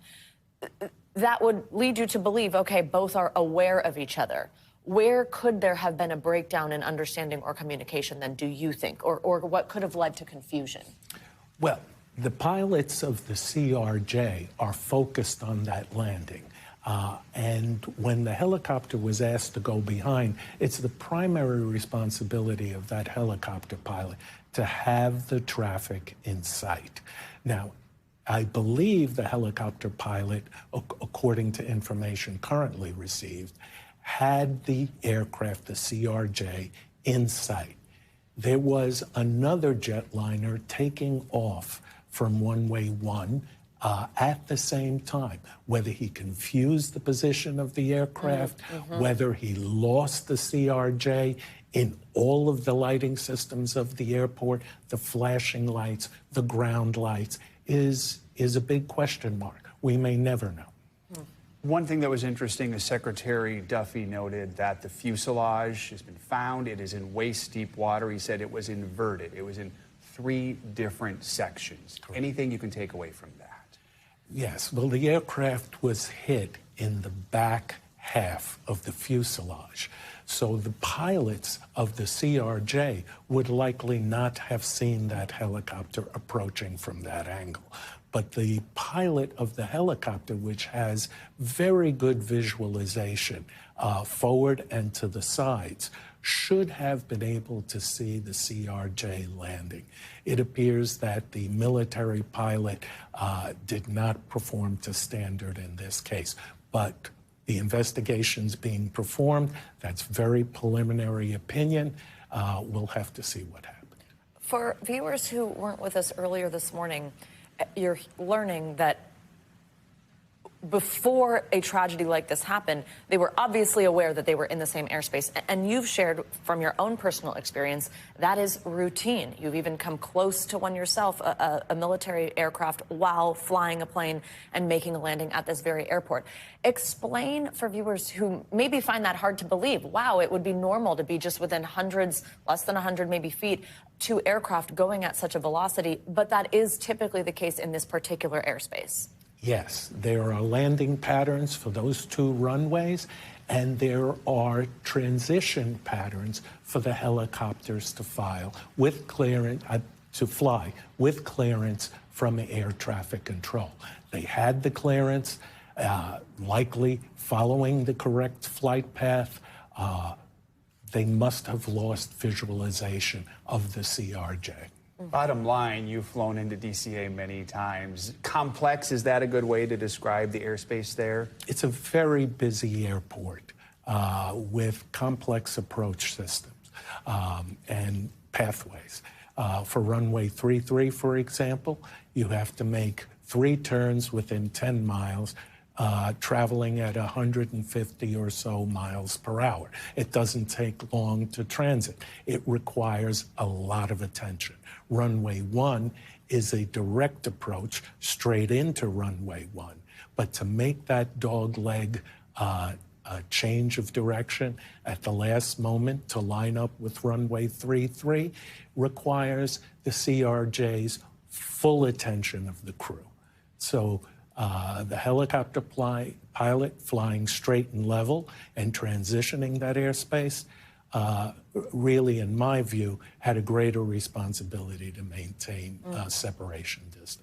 That would lead you to believe, okay, both are aware of each other. Where could there have been a breakdown in understanding or communication then, do you think? Or what could have led to confusion? Well, the pilots of the CRJ are focused on that landing. And when the helicopter was asked to go behind, it's the primary responsibility of that helicopter pilot to have the traffic in sight. Now, I believe the helicopter pilot, according to information currently received, had the aircraft, the CRJ, in sight. There was another jetliner taking off from runway 1 at the same time. Whether he confused the position of the aircraft, whether he lost the CRJ in all of the lighting systems of the airport, the flashing lights, the ground lights, is a big question mark. We may never know. One thing that was interesting is Secretary Duffy noted that the fuselage has been found. It is in waist-deep water. He said it was inverted. It was in 3 different sections. Correct. Anything you can take away from that? Yes. Well, the aircraft was hit in the back half of the fuselage. So the pilots of the CRJ would likely not have seen that helicopter approaching from that angle. But the pilot of the helicopter, which has very good visualization forward and to the sides, should have been able to see the CRJ landing. It appears that the military pilot did not perform to standard in this case, but the investigation's being performed. That's very preliminary opinion. We'll have to see what happened. For viewers who weren't with us earlier this morning, you're learning that before a tragedy like this happened, they were obviously aware that they were in the same airspace. And you've shared from your own personal experience, that is routine. You've even come close to one yourself, a military aircraft, while flying a plane and making a landing at this very airport. Explain for viewers who maybe find that hard to believe. Wow, it would be normal to be just within hundreds, less than 100 maybe feet, 2 aircraft going at such a velocity. But that is typically the case in this particular airspace. Yes, there are landing patterns for those 2 runways, and there are transition patterns for the helicopters to fly with clearance from air traffic control. They had the clearance, likely following the correct flight path. They must have lost visualization of the CRJ. Bottom line, you've flown into DCA many times. Complex, is that a good way to describe the airspace there? It's a very busy airport with complex approach systems and pathways. For runway 33, for example, you have to make 3 turns within 10 miles, traveling at 150 or so miles per hour. It doesn't take long to transit. It requires a lot of attention. Runway 1 is a direct approach straight into runway 1. But to make that dog leg a change of direction at the last moment to line up with runway 33 requires the CRJ's full attention of the crew. So the helicopter pilot flying straight and level and transitioning that airspace really, in my view, had a greater responsibility to maintain separation distance.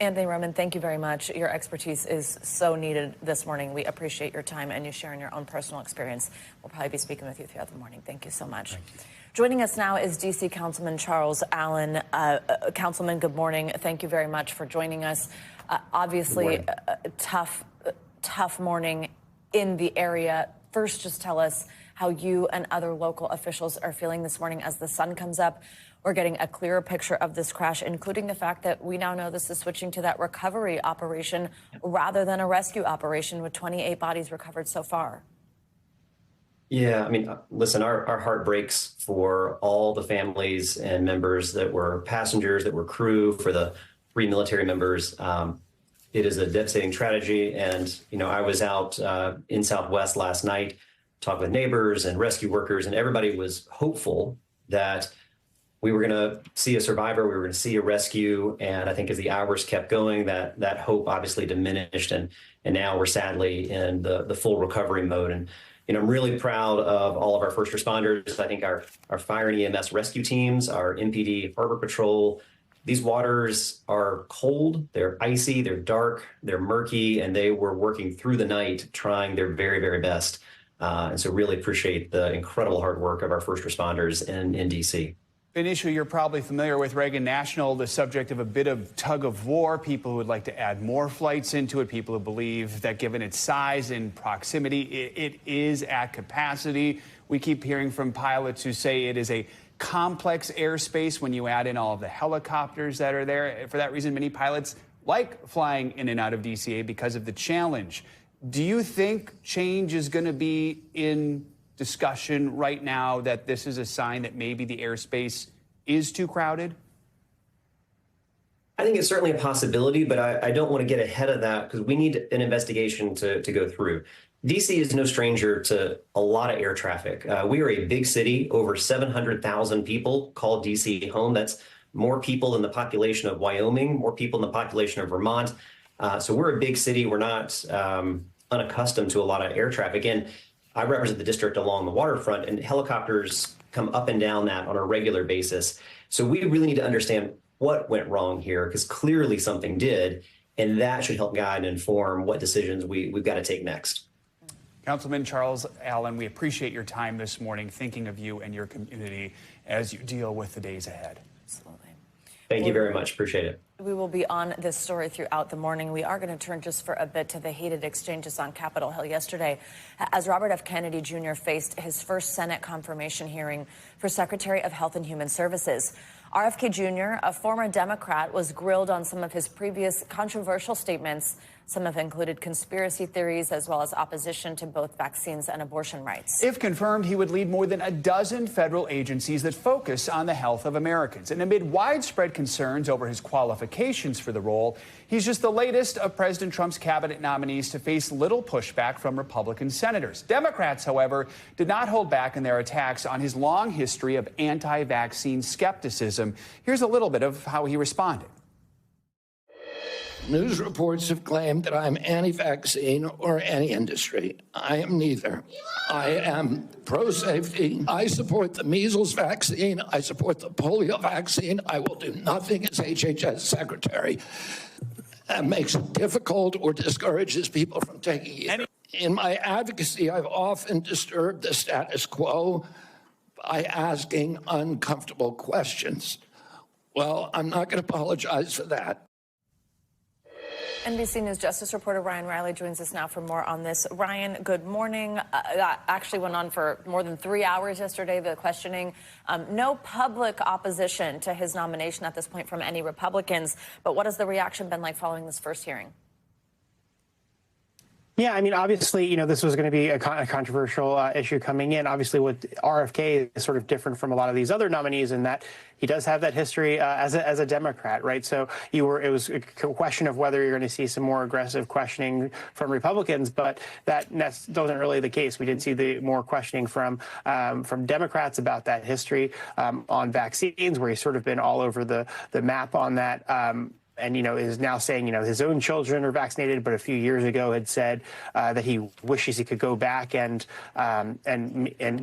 Anthony Roman, thank you very much. Your expertise is so needed this morning. We appreciate your time and you sharing your own personal experience. We'll probably be speaking with you throughout the morning. Thank you so much. Joining us now is D.C. Councilman Charles Allen. Councilman, good morning. Thank you very much for joining us. Obviously, a tough morning in the area. First, just tell us how you and other local officials are feeling this morning as the sun comes up. We're getting a clearer picture of this crash, including the fact that we now know this is switching to that recovery operation rather than a rescue operation, with 28 bodies recovered so far. Yeah, I mean, listen, our heart breaks for all the families and members that were passengers, that were crew, for the 3 military members. It is a devastating tragedy. And, you know, I was out in Southwest last night, talking with neighbors and rescue workers, and everybody was hopeful that we were going to see a survivor, we were going to see a rescue. And I think as the hours kept going, that hope obviously diminished. And now we're sadly in the full recovery mode. And, you know, I'm really proud of all of our first responders. I think our fire and EMS rescue teams, our MPD Harbor Patrol. These waters are cold, they're icy, they're dark, they're murky, and they were working through the night trying their very, very best. And so really appreciate the incredible hard work of our first responders in D.C. An issue you're probably familiar with, Reagan National, the subject of a bit of tug of war. People who would like to add more flights into it, people who believe that given its size and proximity, it is at capacity. We keep hearing from pilots who say it is a complex airspace when you add in all of the helicopters that are there. For that reason, many pilots like flying in and out of DCA because of the challenge. Do you think change is going to be in discussion right now, that this is a sign that maybe the airspace is too crowded? I think it's certainly a possibility, but I don't want to get ahead of that because we need an investigation to go through. DC is no stranger to a lot of air traffic. We are a big city, over 700,000 people call DC home. That's more people than the population of Wyoming, more people than the population of Vermont. So we're a big city. We're not unaccustomed to a lot of air traffic. And I represent the district along the waterfront, and helicopters come up and down that on a regular basis. So we really need to understand what went wrong here, because clearly something did, and that should help guide and inform what decisions we've got to take next. Councilman Charles Allen, we appreciate your time this morning, thinking of you and your community as you deal with the days ahead. Absolutely. Thank you very much. Appreciate it. We will be on this story throughout the morning. We are going to turn just for a bit to the heated exchanges on Capitol Hill yesterday as Robert F. Kennedy Jr. faced his first Senate confirmation hearing for Secretary of Health and Human Services. RFK Jr., a former Democrat, was grilled on some of his previous controversial statements. Some have included conspiracy theories as well as opposition to both vaccines and abortion rights. If confirmed, he would lead more than a dozen federal agencies that focus on the health of Americans. And amid widespread concerns over his qualifications for the role, he's just the latest of President Trump's cabinet nominees to face little pushback from Republican senators. Democrats, however, did not hold back in their attacks on his long history of anti-vaccine skepticism. Here's a little bit of how he responded. News reports have claimed that I'm anti-vaccine or anti-industry. I am neither. I am pro-safety. I support the measles vaccine. I support the polio vaccine. I will do nothing as HHS secretary that makes it difficult or discourages people from taking it. In my advocacy, I've often disturbed the status quo by asking uncomfortable questions. Well, I'm not going to apologize for that. NBC News Justice reporter Ryan Riley joins us now for more on this. Ryan, good morning. That actually went on for more than 3 hours yesterday, the questioning. No public opposition to his nomination at this point from any Republicans. But what has the reaction been like following this first hearing? Yeah, I mean, obviously, this was going to be a controversial issue coming in. Obviously, with RFK is sort of different from a lot of these other nominees in that he does have that history as a Democrat, right? So it was a question of whether you're going to see some more aggressive questioning from Republicans, but that wasn't really the case. We did see the more questioning from Democrats about that history on vaccines, where he's sort of been all over the map on that. And, is now saying, his own children are vaccinated, but a few years ago had said that he wishes he could go back and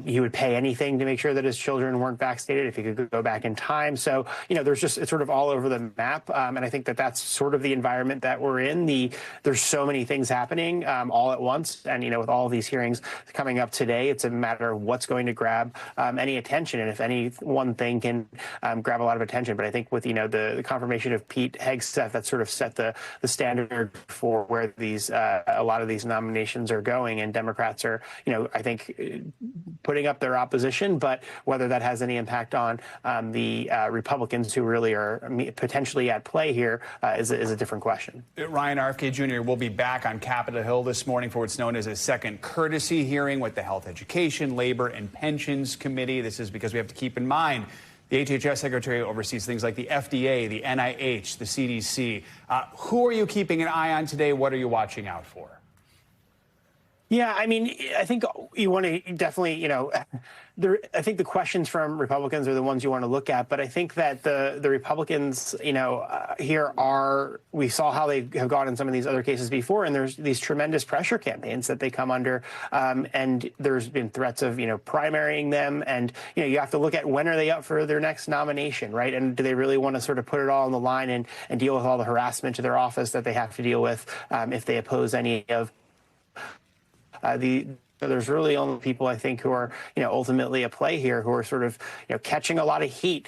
he would pay anything to make sure that his children weren't vaccinated if he could go back in time. So, it's sort of all over the map. And I think that that's sort of the environment that we're in. There's so many things happening all at once. And, with all of these hearings coming up today, it's a matter of what's going to grab any attention. And if any one thing can grab a lot of attention. But I think with, the confirmation of Pete Hegseth, that sort of set the standard for where these a lot of these nominations are going, and Democrats are, I think, putting up their opposition, but whether that has any impact on the Republicans who really are potentially at play here is a different question. Ryan, RFK Jr. will be back on Capitol Hill this morning for what's known as a second courtesy hearing with the Health, Education, Labor, and Pensions Committee. This is because we have to keep in mind the HHS Secretary oversees things like the FDA, the NIH, the CDC. Who are you keeping an eye on today? What are you watching out for? Yeah, I mean, I think you want to definitely, I think the questions from Republicans are the ones you want to look at. But I think that the Republicans, here we saw how they have gone in some of these other cases before. And there's these tremendous pressure campaigns that they come under. And there's been threats of, primarying them. And, you have to look at when are they up for their next nomination, right? And do they really want to sort of put it all on the line and deal with all the harassment to their office that they have to deal with if they oppose any of there's really only people, I think, who are, ultimately at play here, who are sort of, catching a lot of heat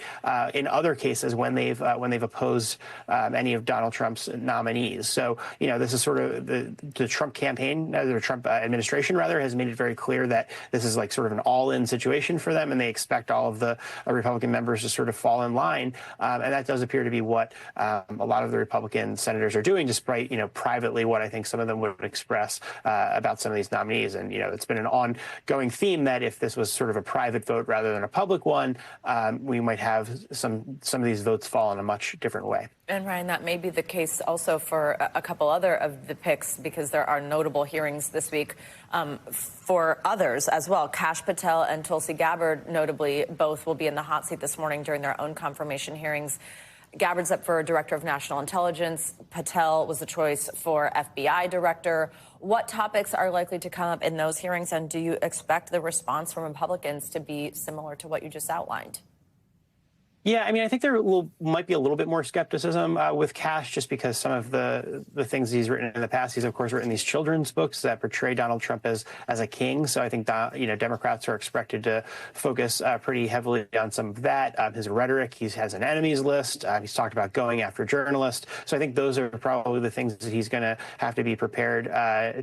in other cases when they've opposed any of Donald Trump's nominees. So, this is sort of the Trump campaign, the Trump administration, rather, has made it very clear that this is like sort of an all-in situation for them, and they expect all of the Republican members to sort of fall in line. And that does appear to be what a lot of the Republican senators are doing, despite, privately what I think some of them would express about some of these nominees. And, it's been an ongoing theme that if this was sort of a private vote rather than a public one, we might have some of these votes fall in a much different way. And Ryan, that may be the case also for a couple other of the picks, because there are notable hearings this week for others as well. Kash Patel and Tulsi Gabbard, notably, both will be in the hot seat this morning during their own confirmation hearings. Gabbard's up for Director of National Intelligence. Patel was the choice for FBI Director. What topics are likely to come up in those hearings, and do you expect the response from Republicans to be similar to what you just outlined? Yeah, I mean, I think there might be a little bit more skepticism with Kash, just because some of the things he's written in the past. He's, of course, written these children's books that portray Donald Trump as a king. So I think Democrats are expected to focus pretty heavily on some of that. His rhetoric, he has an enemies list. He's talked about going after journalists. So I think those are probably the things that he's going to have to be prepared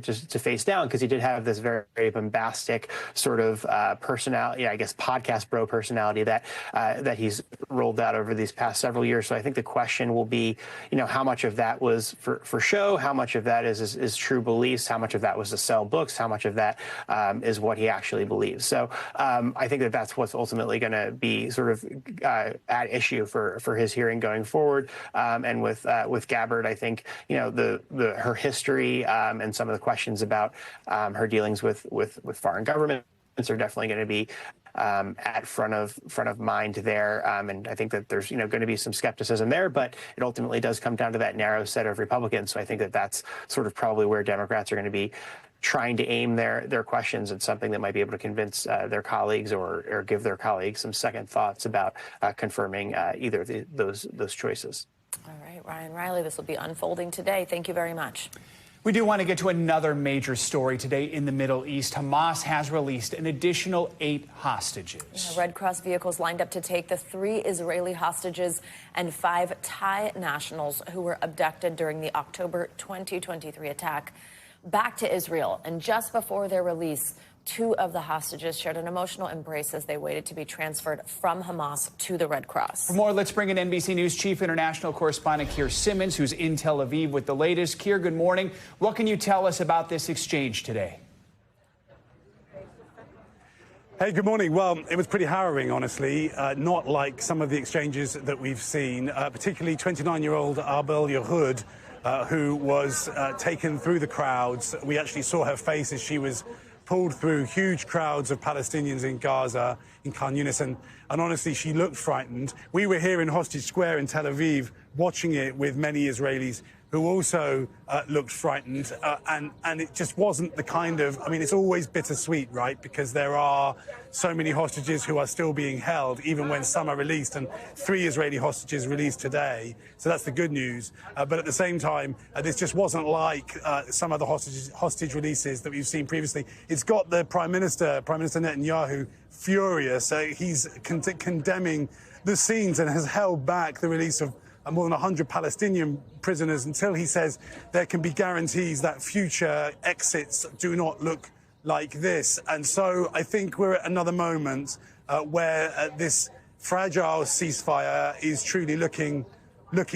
just to face down, because he did have this very, very bombastic sort of personality, I guess, podcast bro personality that he's rolled out over these past several years. So I think the question will be, how much of that was for show, how much of that is true beliefs, how much of that was to sell books, how much of that is what he actually believes. So I think that that's what's ultimately going to be sort of at issue for his hearing going forward. And with Gabbard, I think, her history and some of the questions about her dealings with foreign governments are definitely going to be at front of mind there, and I think that there's going to be some skepticism there, but it ultimately does come down to that narrow set of Republicans. So I think that that's sort of probably where Democrats are going to be trying to aim their questions at something that might be able to convince their colleagues or give their colleagues some second thoughts about confirming either of those choices. All right, Ryan Riley, this will be unfolding today. Thank you very much. We do want to get to another major story today in the Middle East. Hamas has released an additional 8 hostages. The Red Cross vehicles lined up to take the 3 Israeli hostages and 5 Thai nationals who were abducted during the October 2023 attack back to Israel. And just before their release, 2 of the hostages shared an emotional embrace as they waited to be transferred from Hamas to the Red Cross. For more, let's bring in NBC News Chief International Correspondent Keir Simmons, who's in Tel Aviv with the latest. Keir, good morning. What can you tell us about this exchange today? Hey, good morning. Well, it was pretty harrowing, honestly, not like some of the exchanges that we've seen, particularly 29-year-old Arbel Yehud, who was taken through the crowds. We actually saw her face as she was pulled through huge crowds of Palestinians in Gaza, in Khan Yunis, and honestly, she looked frightened. We were here in Hostage Square in Tel Aviv watching it with many Israelis who also looked frightened, and it just wasn't the kind of, I mean, it's always bittersweet, right? Because there are so many hostages who are still being held, even when some are released, and 3 Israeli hostages released today. So that's the good news. But at the same time, this just wasn't like some of the hostage releases that we've seen previously. It's got the Prime Minister Netanyahu, furious. He's condemning the scenes and has held back the release of more than 100 Palestinian prisoners until he says there can be guarantees that future exits do not look like this. And so I think we're at another moment where this fragile ceasefire is truly looking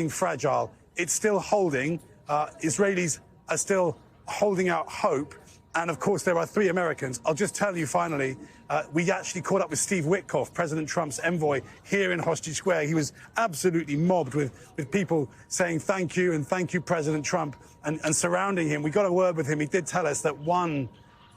fragile. It's still holding. Israelis are still holding out hope. And of course, there are 3 Americans. I'll just tell you finally, we actually caught up with Steve Witkoff, President Trump's envoy, here in Hostage Square. He was absolutely mobbed with people saying thank you and thank you, President Trump, and surrounding him. We got a word with him. He did tell us that 1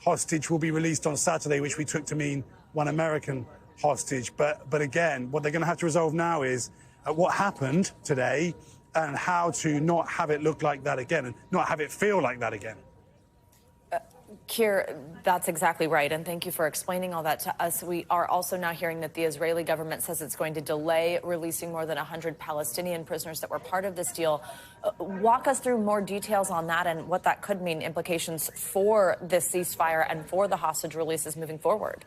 hostage will be released on Saturday, which we took to mean 1 American hostage. But again, what they're going to have to resolve now is what happened today and how to not have it look like that again and not have it feel like that again. Keir, that's exactly right, and thank you for explaining all that to us. We are also now hearing that the Israeli government says it's going to delay releasing more than 100 Palestinian prisoners that were part of this deal. Walk us through more details on that and what that could mean, implications for this ceasefire and for the hostage releases moving forward.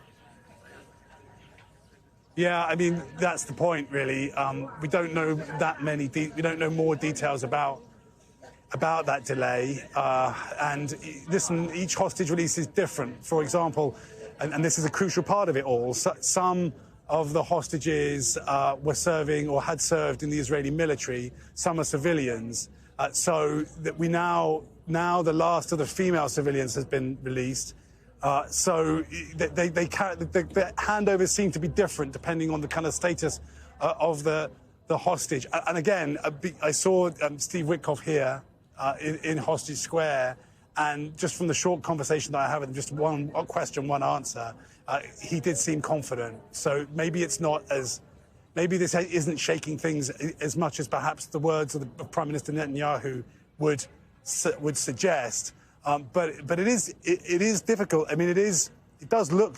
Yeah, I mean, that's the point, really. We don't know that many. We don't know more details about that delay. And listen, each hostage release is different. For example, and this is a crucial part of it all, some of the hostages were serving or had served in the Israeli military. Some are civilians. So that we now the last of the female civilians has been released. So the handovers seem to be different depending on the kind of status of the hostage. And again, I saw Steve Witkoff here in Hostage Square, and just from the short conversation that I had with him, just one question, one answer, he did seem confident. So maybe it's not as, maybe this isn't shaking things as much as perhaps the words of the Prime Minister Netanyahu would suggest. But it is difficult. I mean, it does look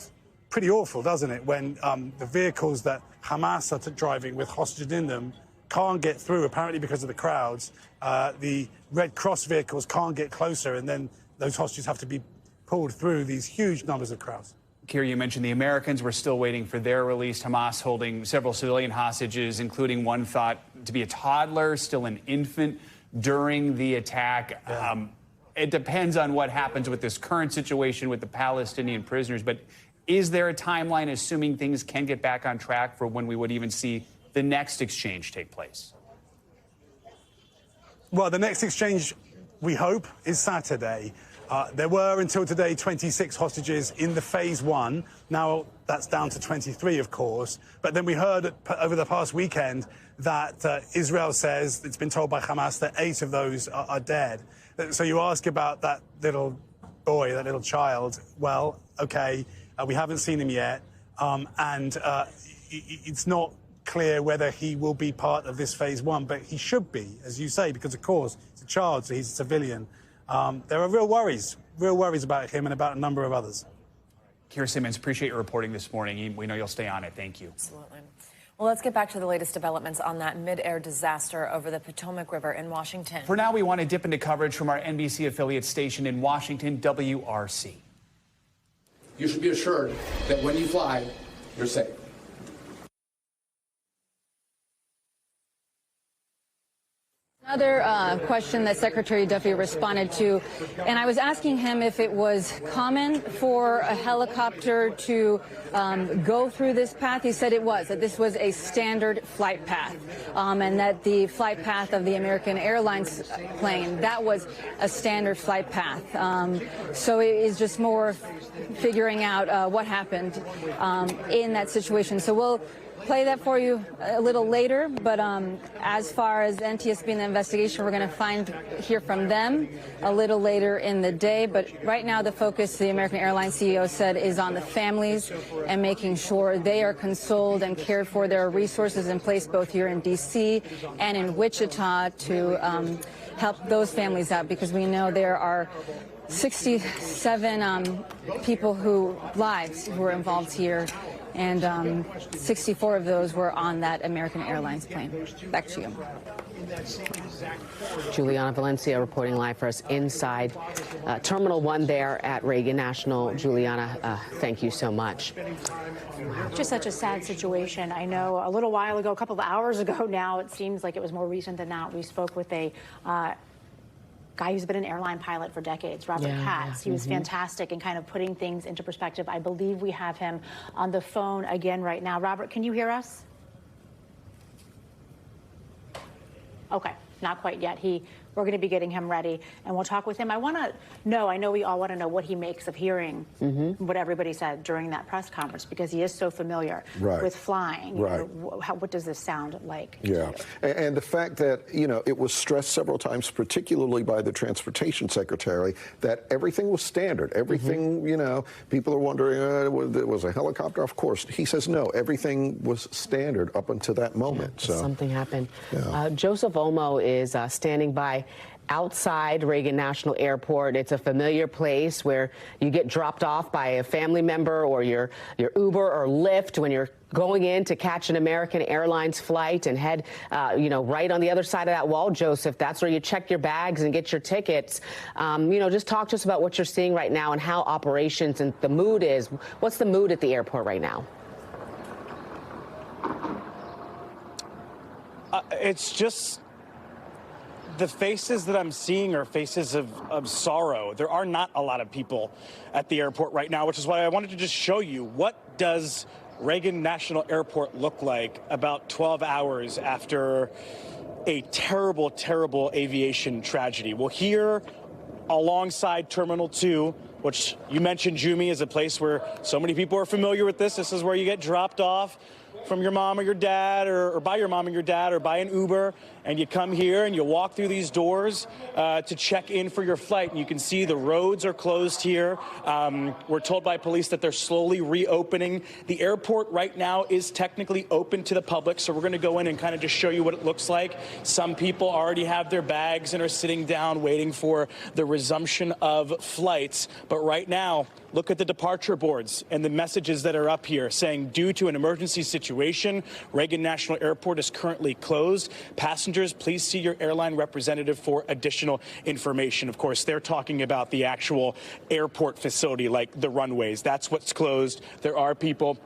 pretty awful, doesn't it, when the vehicles that Hamas are driving with hostages in them can't get through, apparently because of the crowds. The Red Cross vehicles can't get closer, and then those hostages have to be pulled through these huge numbers of crowds. Keir, you mentioned the Americans were still waiting for their release. Hamas holding several civilian hostages, including one thought to be a toddler, still an infant, during the attack. Yeah. It depends on what happens with this current situation with the Palestinian prisoners, but is there a timeline, assuming things can get back on track, for when we would even see the next exchange take place? Well, the next exchange, we hope, is Saturday. There were, until today, 26 hostages in the phase 1. Now that's down to 23, of course. But then we heard over the past weekend that Israel says, it's been told by Hamas, that 8 of those are dead. So you ask about that little boy, that little child. Well, OK, we haven't seen him yet. And it's not clear whether he will be part of this phase 1, but he should be, as you say, because, of course, he's a child, so he's a civilian. There are real worries about him and about a number of others. Keir Simmons, appreciate your reporting this morning. We know you'll stay on it. Thank you. Absolutely. Well, let's get back to the latest developments on that mid-air disaster over the Potomac River in Washington. For now, we want to dip into coverage from our NBC affiliate station in Washington, WRC. You should be assured that when you fly, you're safe. Another question that Secretary Duffy responded to, and I was asking him if it was common for a helicopter to go through this path. He said it was, that this was a standard flight path, and that the flight path of the American Airlines plane, that was a standard flight path. So it is just more figuring out what happened in that situation. So we'll play that for you a little later, but as far as NTSB and the investigation, we're going to hear from them a little later in the day. But right now, the focus, the American Airlines CEO said, is on the families and making sure they are consoled and cared for. There are resources in place both here in D.C. and in Wichita to help those families out, because we know there are 67 lives who were involved here, and 64 of those were on that American Airlines plane. Back to you. Juliana Valencia reporting live for us inside Terminal 1 there at Reagan National. Juliana, thank you so much. Just such a sad situation. I know a little while ago, a couple of hours ago now, it seems like it was more recent than that, we spoke with a guy who's been an airline pilot for decades, Robert Katz. He was fantastic in kind of putting things into perspective. I believe we have him on the phone again right now. Robert, can you hear us? Okay, not quite yet. We're going to be getting him ready, and we'll talk with him. I know we all want to know what he makes of hearing what everybody said during that press conference, because he is so familiar with flying. Right. What does this sound like? Yeah, and the fact that, it was stressed several times, particularly by the Transportation Secretary, that everything was standard. Everything, people are wondering, was a helicopter? Of course. He says, no, everything was standard up until that moment. Yeah, so something happened. Yeah. Joseph Olmo is standing by outside Reagan National Airport. It's a familiar place where you get dropped off by a family member or your Uber or Lyft when you're going in to catch an American Airlines flight and head, right on the other side of that wall, Joseph. That's where you check your bags and get your tickets. Just talk to us about what you're seeing right now and how operations and the mood is. What's the mood at the airport right now? It's just the faces that I'm seeing are faces of sorrow. There are not a lot of people at the airport right now, which is why I wanted to just show you, what does Reagan National Airport look like about 12 hours after a terrible, terrible aviation tragedy? Well, here alongside Terminal 2, which you mentioned, Jumi, is a place where so many people are familiar with this. This is where you get dropped off from your mom or your dad, or by your mom and your dad, or by an Uber, and you come here and you walk through these doors to check in for your flight. And you can see the roads are closed here. We're told by police that they're slowly reopening. The airport right now is technically open to the public, so we're going to go in and kind of just show you what it looks like. Some people already have their bags and are sitting down waiting for the resumption of flights. But right now, look at the departure boards and the messages that are up here saying, due to an emergency situation, Reagan National Airport is currently closed. Passengers, please see your airline representative for additional information. Of course, they're talking about the actual airport facility, like the runways. That's what's closed. There are people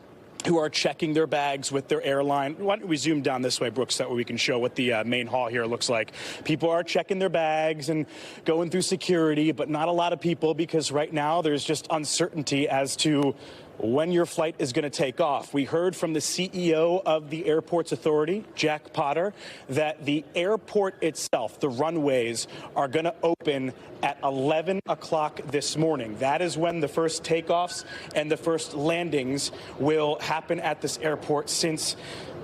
who are checking their bags with their airline. Why don't we zoom down this way, Brooks, that way we can show what the main hall here looks like. People are checking their bags and going through security, but not a lot of people, because right now there's just uncertainty as to when your flight is going to take off. We heard from the CEO of the Airports Authority, Jack Potter, that the airport itself, the runways, are going to open at 11 o'clock this morning. That is when the first takeoffs and the first landings will happen at this airport since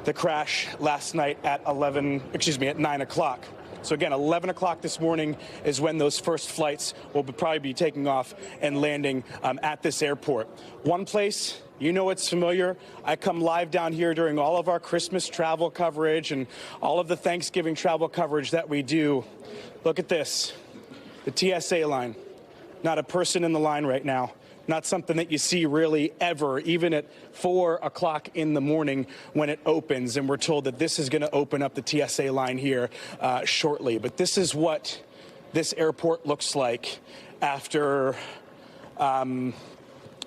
the crash last night at 9 o'clock. So again, 11 o'clock this morning is when those first flights will probably be taking off and landing at this airport. One place, it's familiar. I come live down here during all of our Christmas travel coverage and all of the Thanksgiving travel coverage that we do. Look at this, the TSA line. Not a person in the line right now. not something that you see really ever, even at 4 o'clock in the morning when it opens. And we're told that this is going to open up the TSA line here shortly. But this is what this airport looks like after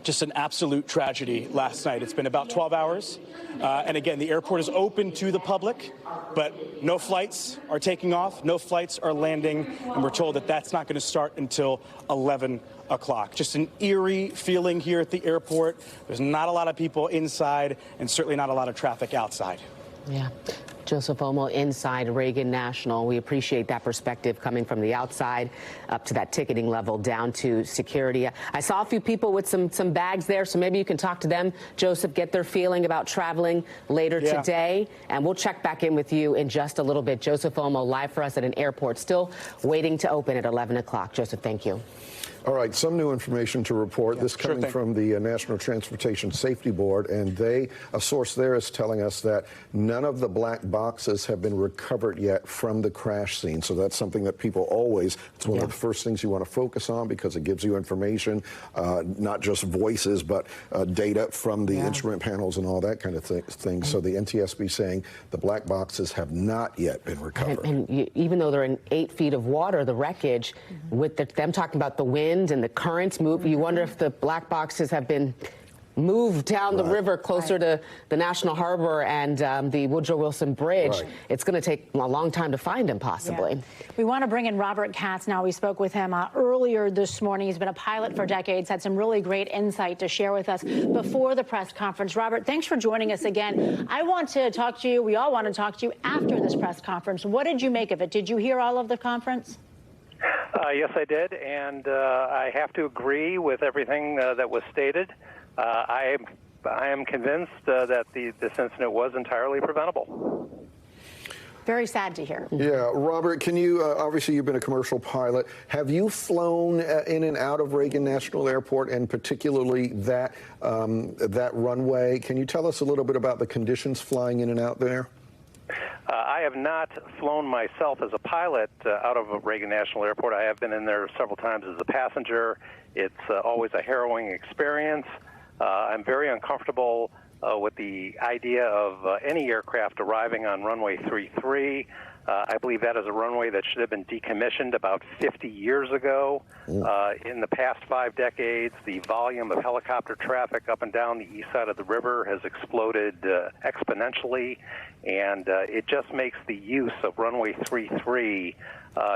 just an absolute tragedy last night. It's been about 12 hours. And again, the airport is open to the public, but no flights are taking off, no flights are landing, and we're told that that's not going to start until 11 o'clock. Just an eerie feeling here at the airport. There's not a lot of people inside and certainly not a lot of traffic outside. Yeah. Joseph Omo inside Reagan National. We appreciate that perspective coming from the outside up to that ticketing level down to security. I saw a few people with some bags there, so maybe you can talk to them, Joseph, get their feeling about traveling later today, and we'll check back in with you in just a little bit. Joseph Omo live for us at an airport, still waiting to open at 11 o'clock. Joseph, thank you. All right, some new information to report. This coming from the National Transportation Safety Board, and a source there is telling us that none of the black boxes have been recovered yet from the crash scene. So that's something that people it's one of the first things you want to focus on, because it gives you information, not just voices, but data from the instrument panels and all that kind of thing. So the NTSB saying the black boxes have not yet been recovered. And even though they're in 8 feet of water, the wreckage, with them talking about the wind and the currents move, you wonder if the black boxes have been moved down the river closer to the National Harbor and the Woodrow Wilson Bridge. It's going to take a long time to find him, possibly. Yeah. We want to bring in Robert Katz now. We spoke with him earlier this morning. He's been a pilot for decades, had some really great insight to share with us before the press conference. Robert, thanks for joining us again. I want to talk to you, we all want to talk to you after this press conference. What did you make of it? Did you hear all of the conference? Yes, I did, and I have to agree with everything that was stated. I am convinced that this incident was entirely preventable. Very sad to hear. Yeah, Robert, can you, obviously you've been a commercial pilot. Have you flown in and out of Reagan National Airport, and particularly that runway? Can you tell us a little bit about the conditions flying in and out there? I have not flown myself as a pilot out of Reagan National Airport. I have been in there several times as a passenger. It's always a harrowing experience. I'm very uncomfortable with the idea of any aircraft arriving on runway 33. I believe that is a runway that should have been decommissioned about 50 years ago. In the past 5 decades, the volume of helicopter traffic up and down the east side of the river has exploded exponentially, and it just makes the use of runway 33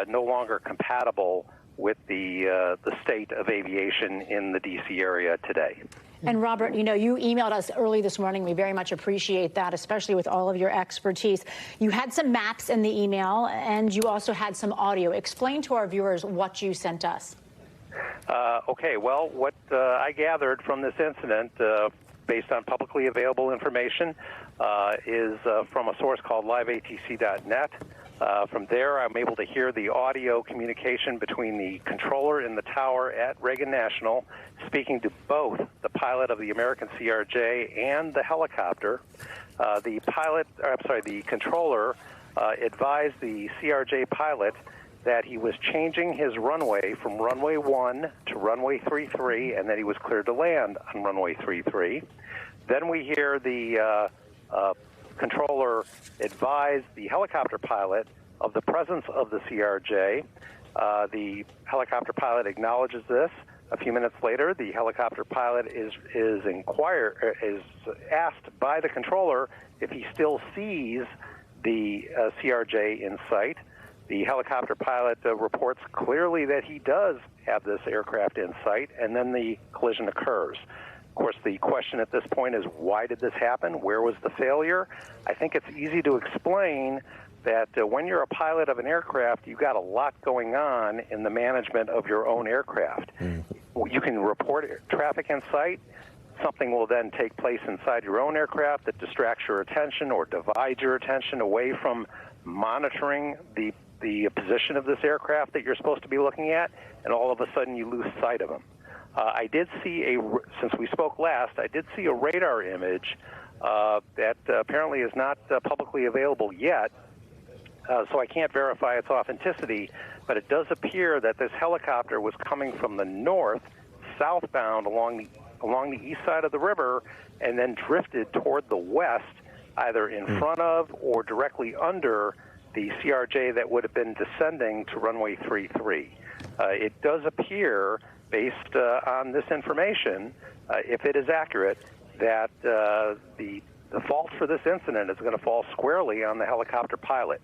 no longer compatible with the state of aviation in the D.C. area today. And Robert, you know, you emailed us early this morning. We very much appreciate that, especially with all of your expertise. You had some maps in the email, and you also had some audio. Explain to our viewers what you sent us. Okay, well, what I gathered from this incident, based on publicly available information, is from a source called liveatc.net. From there, I'm able to hear the audio communication between the controller in the tower at Reagan National speaking to both the pilot of the American CRJ and the helicopter. The controller advised the CRJ pilot that he was changing his runway from runway 1 to runway 33, and that he was cleared to land on runway 33. Then we hear the controller advised the helicopter pilot of the presence of the CRJ. The helicopter pilot acknowledges this. A few minutes later, the helicopter pilot is asked by the controller if he still sees the CRJ in sight. The helicopter pilot reports clearly that he does have this aircraft in sight, and then the collision occurs. Of course, the question at this point is, why did this happen? Where was the failure? I think it's easy to explain that when you're a pilot of an aircraft, you've got a lot going on in the management of your own aircraft. You can report traffic in sight. Something will then take place inside your own aircraft that distracts your attention or divides your attention away from monitoring the position of this aircraft that you're supposed to be looking at, and all of a sudden you lose sight of them. I did see since we spoke last, I did see a radar image that apparently is not publicly available yet, so I can't verify its authenticity, but it does appear that this helicopter was coming from the north, southbound along the east side of the river and then drifted toward the west, either in front of or directly under the CRJ that would have been descending to runway 33. It does appear, based on this information, if it is accurate, that the fault for this incident is going to fall squarely on the helicopter pilot.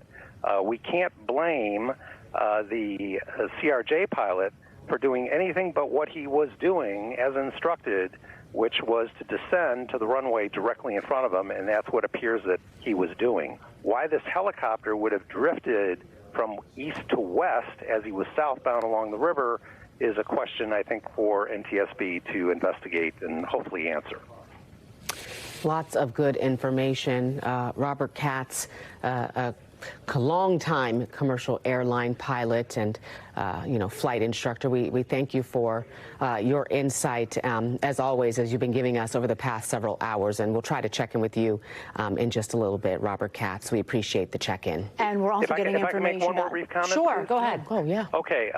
We can't blame the CRJ pilot for doing anything but what he was doing as instructed, which was to descend to the runway directly in front of him, and that's what appears that he was doing. Why this helicopter would have drifted from east to west as he was southbound along the river is a question, I think, for NTSB to investigate and hopefully answer. Lots of good information. Robert Katz, a long-time commercial airline pilot and, flight instructor. We thank you for your insight, as always, as you've been giving us over the past several hours. And we'll try to check in with you in just a little bit, Robert Katz. We appreciate the check-in. And we're also getting information. If I can make one more brief comment? Sure, please? go ahead. Oh, yeah. Okay.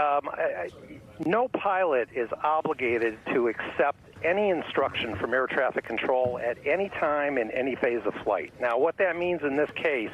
No pilot is obligated to accept any instruction from air traffic control at any time in any phase of flight. Now, what that means in this case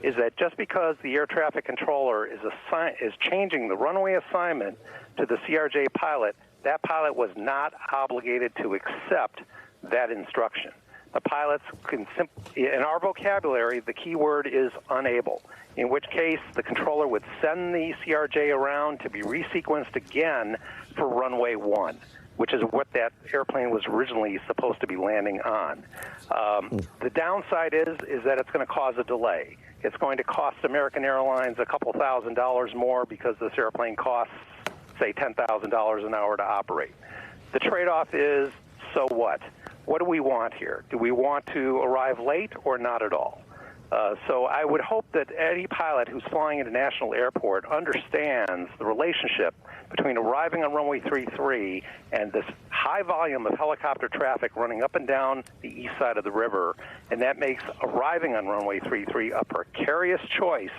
is that just because the air traffic controller is changing the runway assignment to the CRJ pilot, that pilot was not obligated to accept that instruction. The pilots can in our vocabulary, the key word is unable, in which case the controller would send the CRJ around to be resequenced again for runway 1, which is what that airplane was originally supposed to be landing on. The downside is that it's going to cause a delay. It's going to cost American Airlines a couple $1,000s more because this airplane costs, say, $10,000 an hour to operate. The trade-off is, so what? What do we want here? Do we want to arrive late or not at all? So I would hope that any pilot who's flying at a national airport understands the relationship between arriving on runway 33 and this high volume of helicopter traffic running up and down the east side of the river, and that makes arriving on runway 33 a precarious choice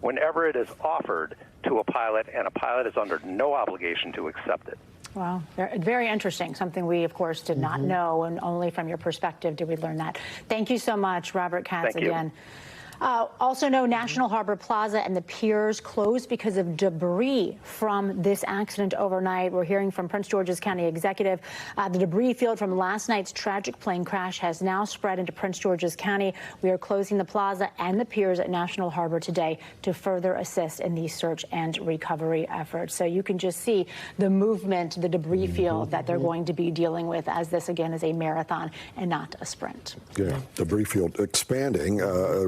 whenever it is offered to a pilot, and a pilot is under no obligation to accept it. Wow, very interesting. Something we, of course, did not know, and only from your perspective did we learn that. Thank you so much, Robert Katz, again. Also know National Harbor Plaza and the piers closed because of debris from this accident overnight. We're hearing from Prince George's County Executive. The debris field from last night's tragic plane crash has now spread into Prince George's County. We are closing the plaza and the piers at National Harbor today to further assist in these search and recovery efforts. So you can just see the movement, the debris field that they're going to be dealing with, as this, again, is a marathon and not a sprint. Yeah, debris field expanding,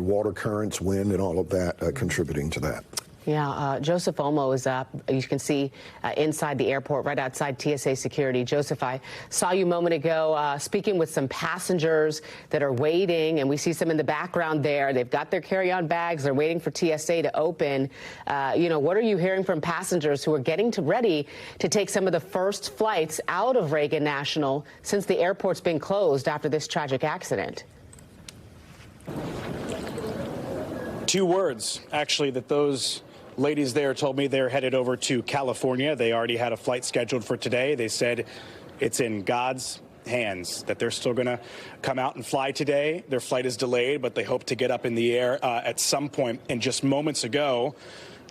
water currents, wind, and all of that contributing to that. Yeah, Joseph Olmo is up. You can see inside the airport, right outside TSA security. Joseph, I saw you a moment ago speaking with some passengers that are waiting, and we see some in the background there. They've got their carry-on bags. They're waiting for TSA to open. What are you hearing from passengers who are getting ready to take some of the first flights out of Reagan National since the airport's been closed after this tragic accident? Two words, actually, that those ladies there told me. They're headed over to California. They already had a flight scheduled for today. They said it's in God's hands, that they're still going to come out and fly today. Their flight is delayed, but they hope to get up in the air at some point. And just moments ago,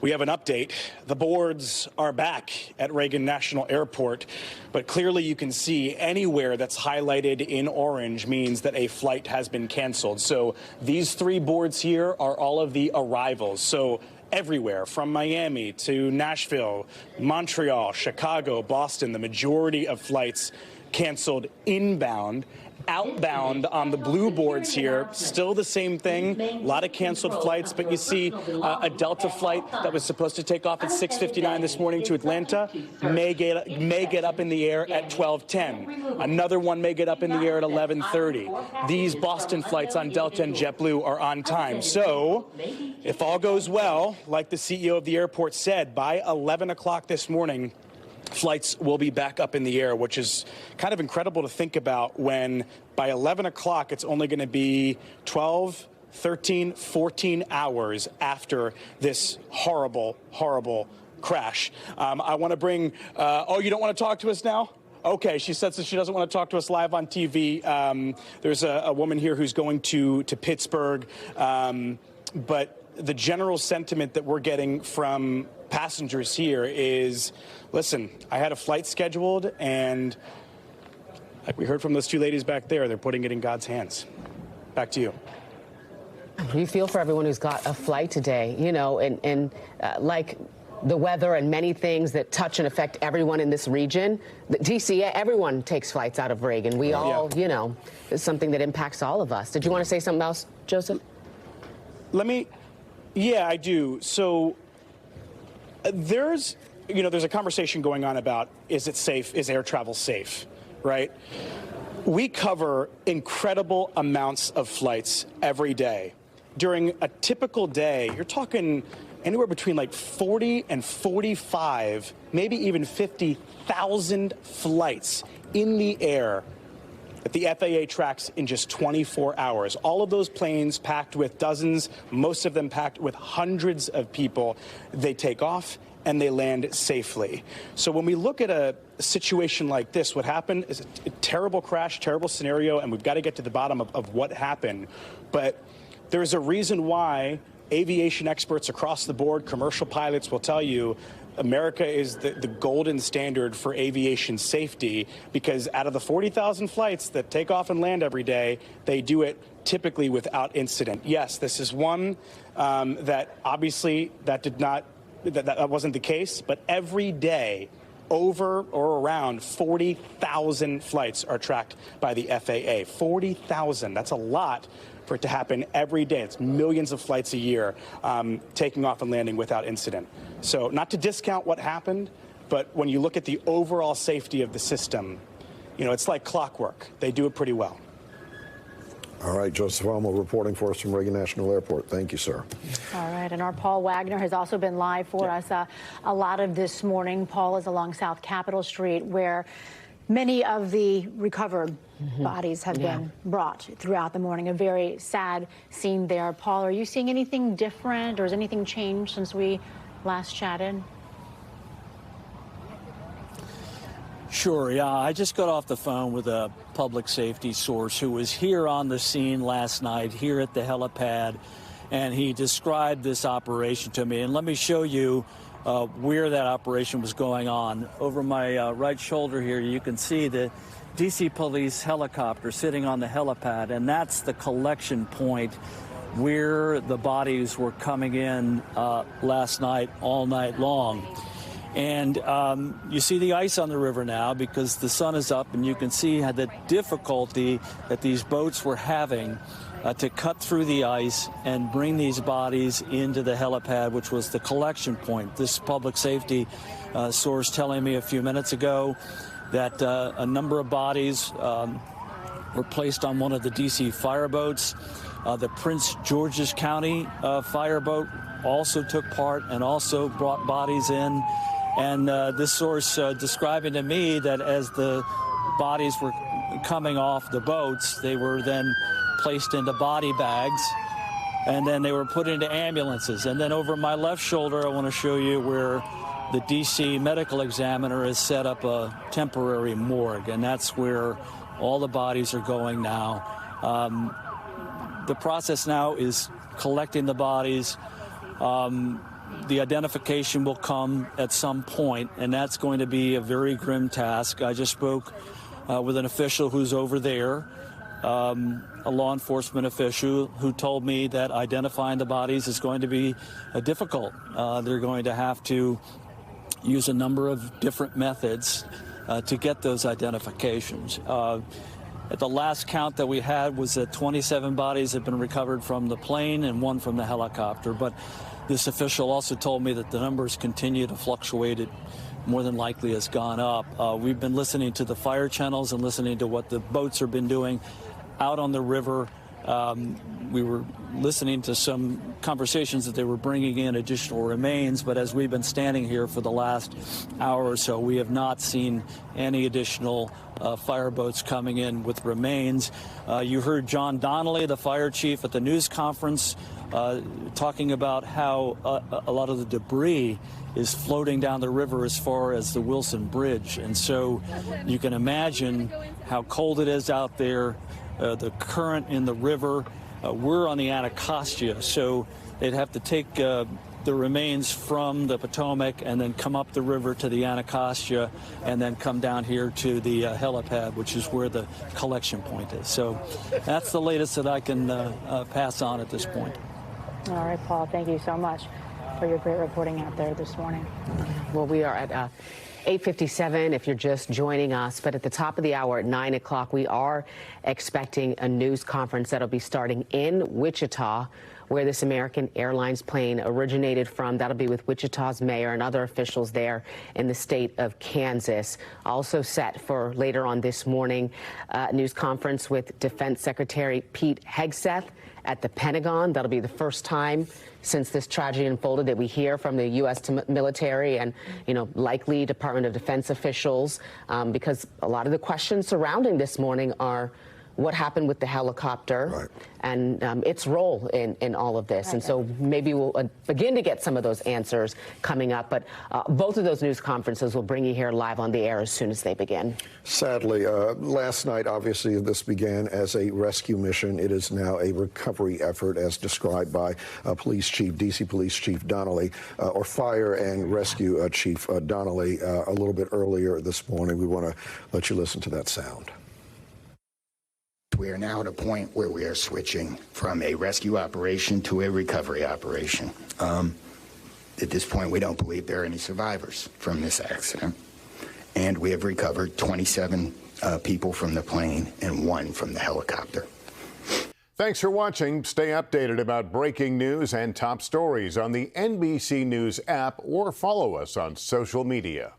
we have an update. The boards are back at Reagan National Airport, but clearly you can see anywhere that's highlighted in orange means that a flight has been canceled. So these three boards here are all of the arrivals. So everywhere from Miami to Nashville, Montreal, Chicago, Boston, the majority of flights canceled inbound. Outbound on the blue boards here, still the same thing. A lot of canceled flights, but you see a Delta flight that was supposed to take off at 6:59 this morning to Atlanta may get up in the air at 12:10. Another one may get up in the air at 11:30. These Boston flights on Delta and JetBlue are on time. So if all goes well, like the CEO of the airport said, by 11 o'clock this morning, flights will be back up in the air, which is kind of incredible to think about when by 11 o'clock it's only going to be 12, 13, 14 hours after this horrible, horrible crash. I want to bring, you don't want to talk to us now? Okay, she said that she doesn't want to talk to us live on TV. There's a woman here who's going to Pittsburgh, but the general sentiment that we're getting from passengers here is, listen, I had a flight scheduled, and like we heard from those two ladies back there, they're putting it in God's hands. Back to you. You feel for everyone who's got a flight today, you know, and like the weather and many things that touch and affect everyone in this region. D.C., everyone takes flights out of Reagan. We all, you know, it's something that impacts all of us. Did you want to say something else, Joseph? Yeah, I do. So there's a conversation going on about, is it safe? Is air travel safe? Right? We cover incredible amounts of flights every day. During a typical day, you're talking anywhere between like 40 and 45, maybe even 50,000 flights in the air that the FAA tracks in just 24 hours. All of those planes packed with dozens, most of them packed with hundreds of people. They take off and they land safely. So when we look at a situation like this, what happened is a terrible crash, terrible scenario, and we've got to get to the bottom of what happened. But there's a reason why aviation experts across the board, commercial pilots will tell you America is the golden standard for aviation safety, because out of the 40,000 flights that take off and land every day, they do it typically without incident. Yes, this is one that obviously that wasn't the case, but every day over or around 40,000 flights are tracked by the FAA. 40,000, that's a lot for it to happen every day. It's millions of flights a year taking off and landing without incident. So not to discount what happened, but when you look at the overall safety of the system, you know, it's like clockwork. They do it pretty well. All right, Joseph Elmo reporting for us from Reagan National Airport. Thank you, sir. All right, and our Paul Wagner has also been live for us a lot of this morning. Paul is along South Capitol Street, where many of the recovered bodies have been brought throughout the morning. A very sad scene there. Paul, are you seeing anything different, or has anything changed since we last chatted? Sure, yeah. I just got off the phone with a public safety source who was here on the scene last night, here at the helipad, and he described this operation to me. And let me show you where that operation was going on. Over my right shoulder here, you can see the DC police helicopter sitting on the helipad, and that's the collection point where the bodies were coming in last night, all night long. And you see the ice on the river now because the sun is up, and you can see the difficulty that these boats were having to cut through the ice and bring these bodies into the helipad, which was the collection point. This public safety source telling me a few minutes ago that a number of bodies were placed on one of the DC fireboats. The Prince George's County fireboat also took part and also brought bodies in. And this source describing to me that as the bodies were coming off the boats, they were then placed into body bags, and then they were put into ambulances. And then over my left shoulder, I want to show you where the D.C. medical examiner has set up a temporary morgue, and that's where all the bodies are going now. The process now is collecting the bodies. The identification will come at some point, and that's going to be a very grim task. I just spoke with an official who's over there, a law enforcement official, who told me that identifying the bodies is going to be difficult. They're going to have to use a number of different methods to get those identifications. At the last count that we had was that 27 bodies had been recovered from the plane and 1 from the helicopter. But this official also told me that the numbers continue to fluctuate. It more than likely has gone up. We've been listening to the fire channels and listening to what the boats have been doing out on the river. We were listening to some conversations that they were bringing in additional remains, but as we've been standing here for the last hour or so, we have not seen any additional fireboats coming in with remains. You heard John Donnelly, the fire chief, at the news conference talking about how a lot of the debris is floating down the river as far as the Wilson Bridge. And so you can imagine how cold it is out there, the current in the river. We're on the Anacostia, so they'd have to take the remains from the Potomac and then come up the river to the Anacostia and then come down here to the helipad, which is where the collection point is. So that's the latest that I can pass on at this point. All right, Paul, thank you so much for your great reporting out there this morning. Well, we are at 8:57 if you're just joining us, but at the top of the hour at 9 o'clock, we are expecting a news conference that'll be starting in Wichita, where this American Airlines plane originated from. That'll be with Wichita's mayor and other officials there in the state of Kansas. Also set for later on this morning, a news conference with Defense Secretary Pete Hegseth at the Pentagon. That'll be the first time since this tragedy unfolded that we hear from the U.S. military and, likely Department of Defense officials, because a lot of the questions surrounding this morning are what happened with the helicopter and its role in all of this. And so maybe we'll begin to get some of those answers coming up. But both of those news conferences will bring you here live on the air as soon as they begin. Sadly, last night, obviously, this began as a rescue mission. It is now a recovery effort, as described by Police Chief, D.C. Police Chief Donnelly, or Fire and Rescue Chief Donnelly a little bit earlier this morning. We want to let you listen to that sound. We are now at a point where we are switching from a rescue operation to a recovery operation. At this point, we don't believe there are any survivors from this accident. And we have recovered 27 people from the plane and 1 from the helicopter. Thanks for watching. Stay updated about breaking news and top stories on the NBC News app or follow us on social media.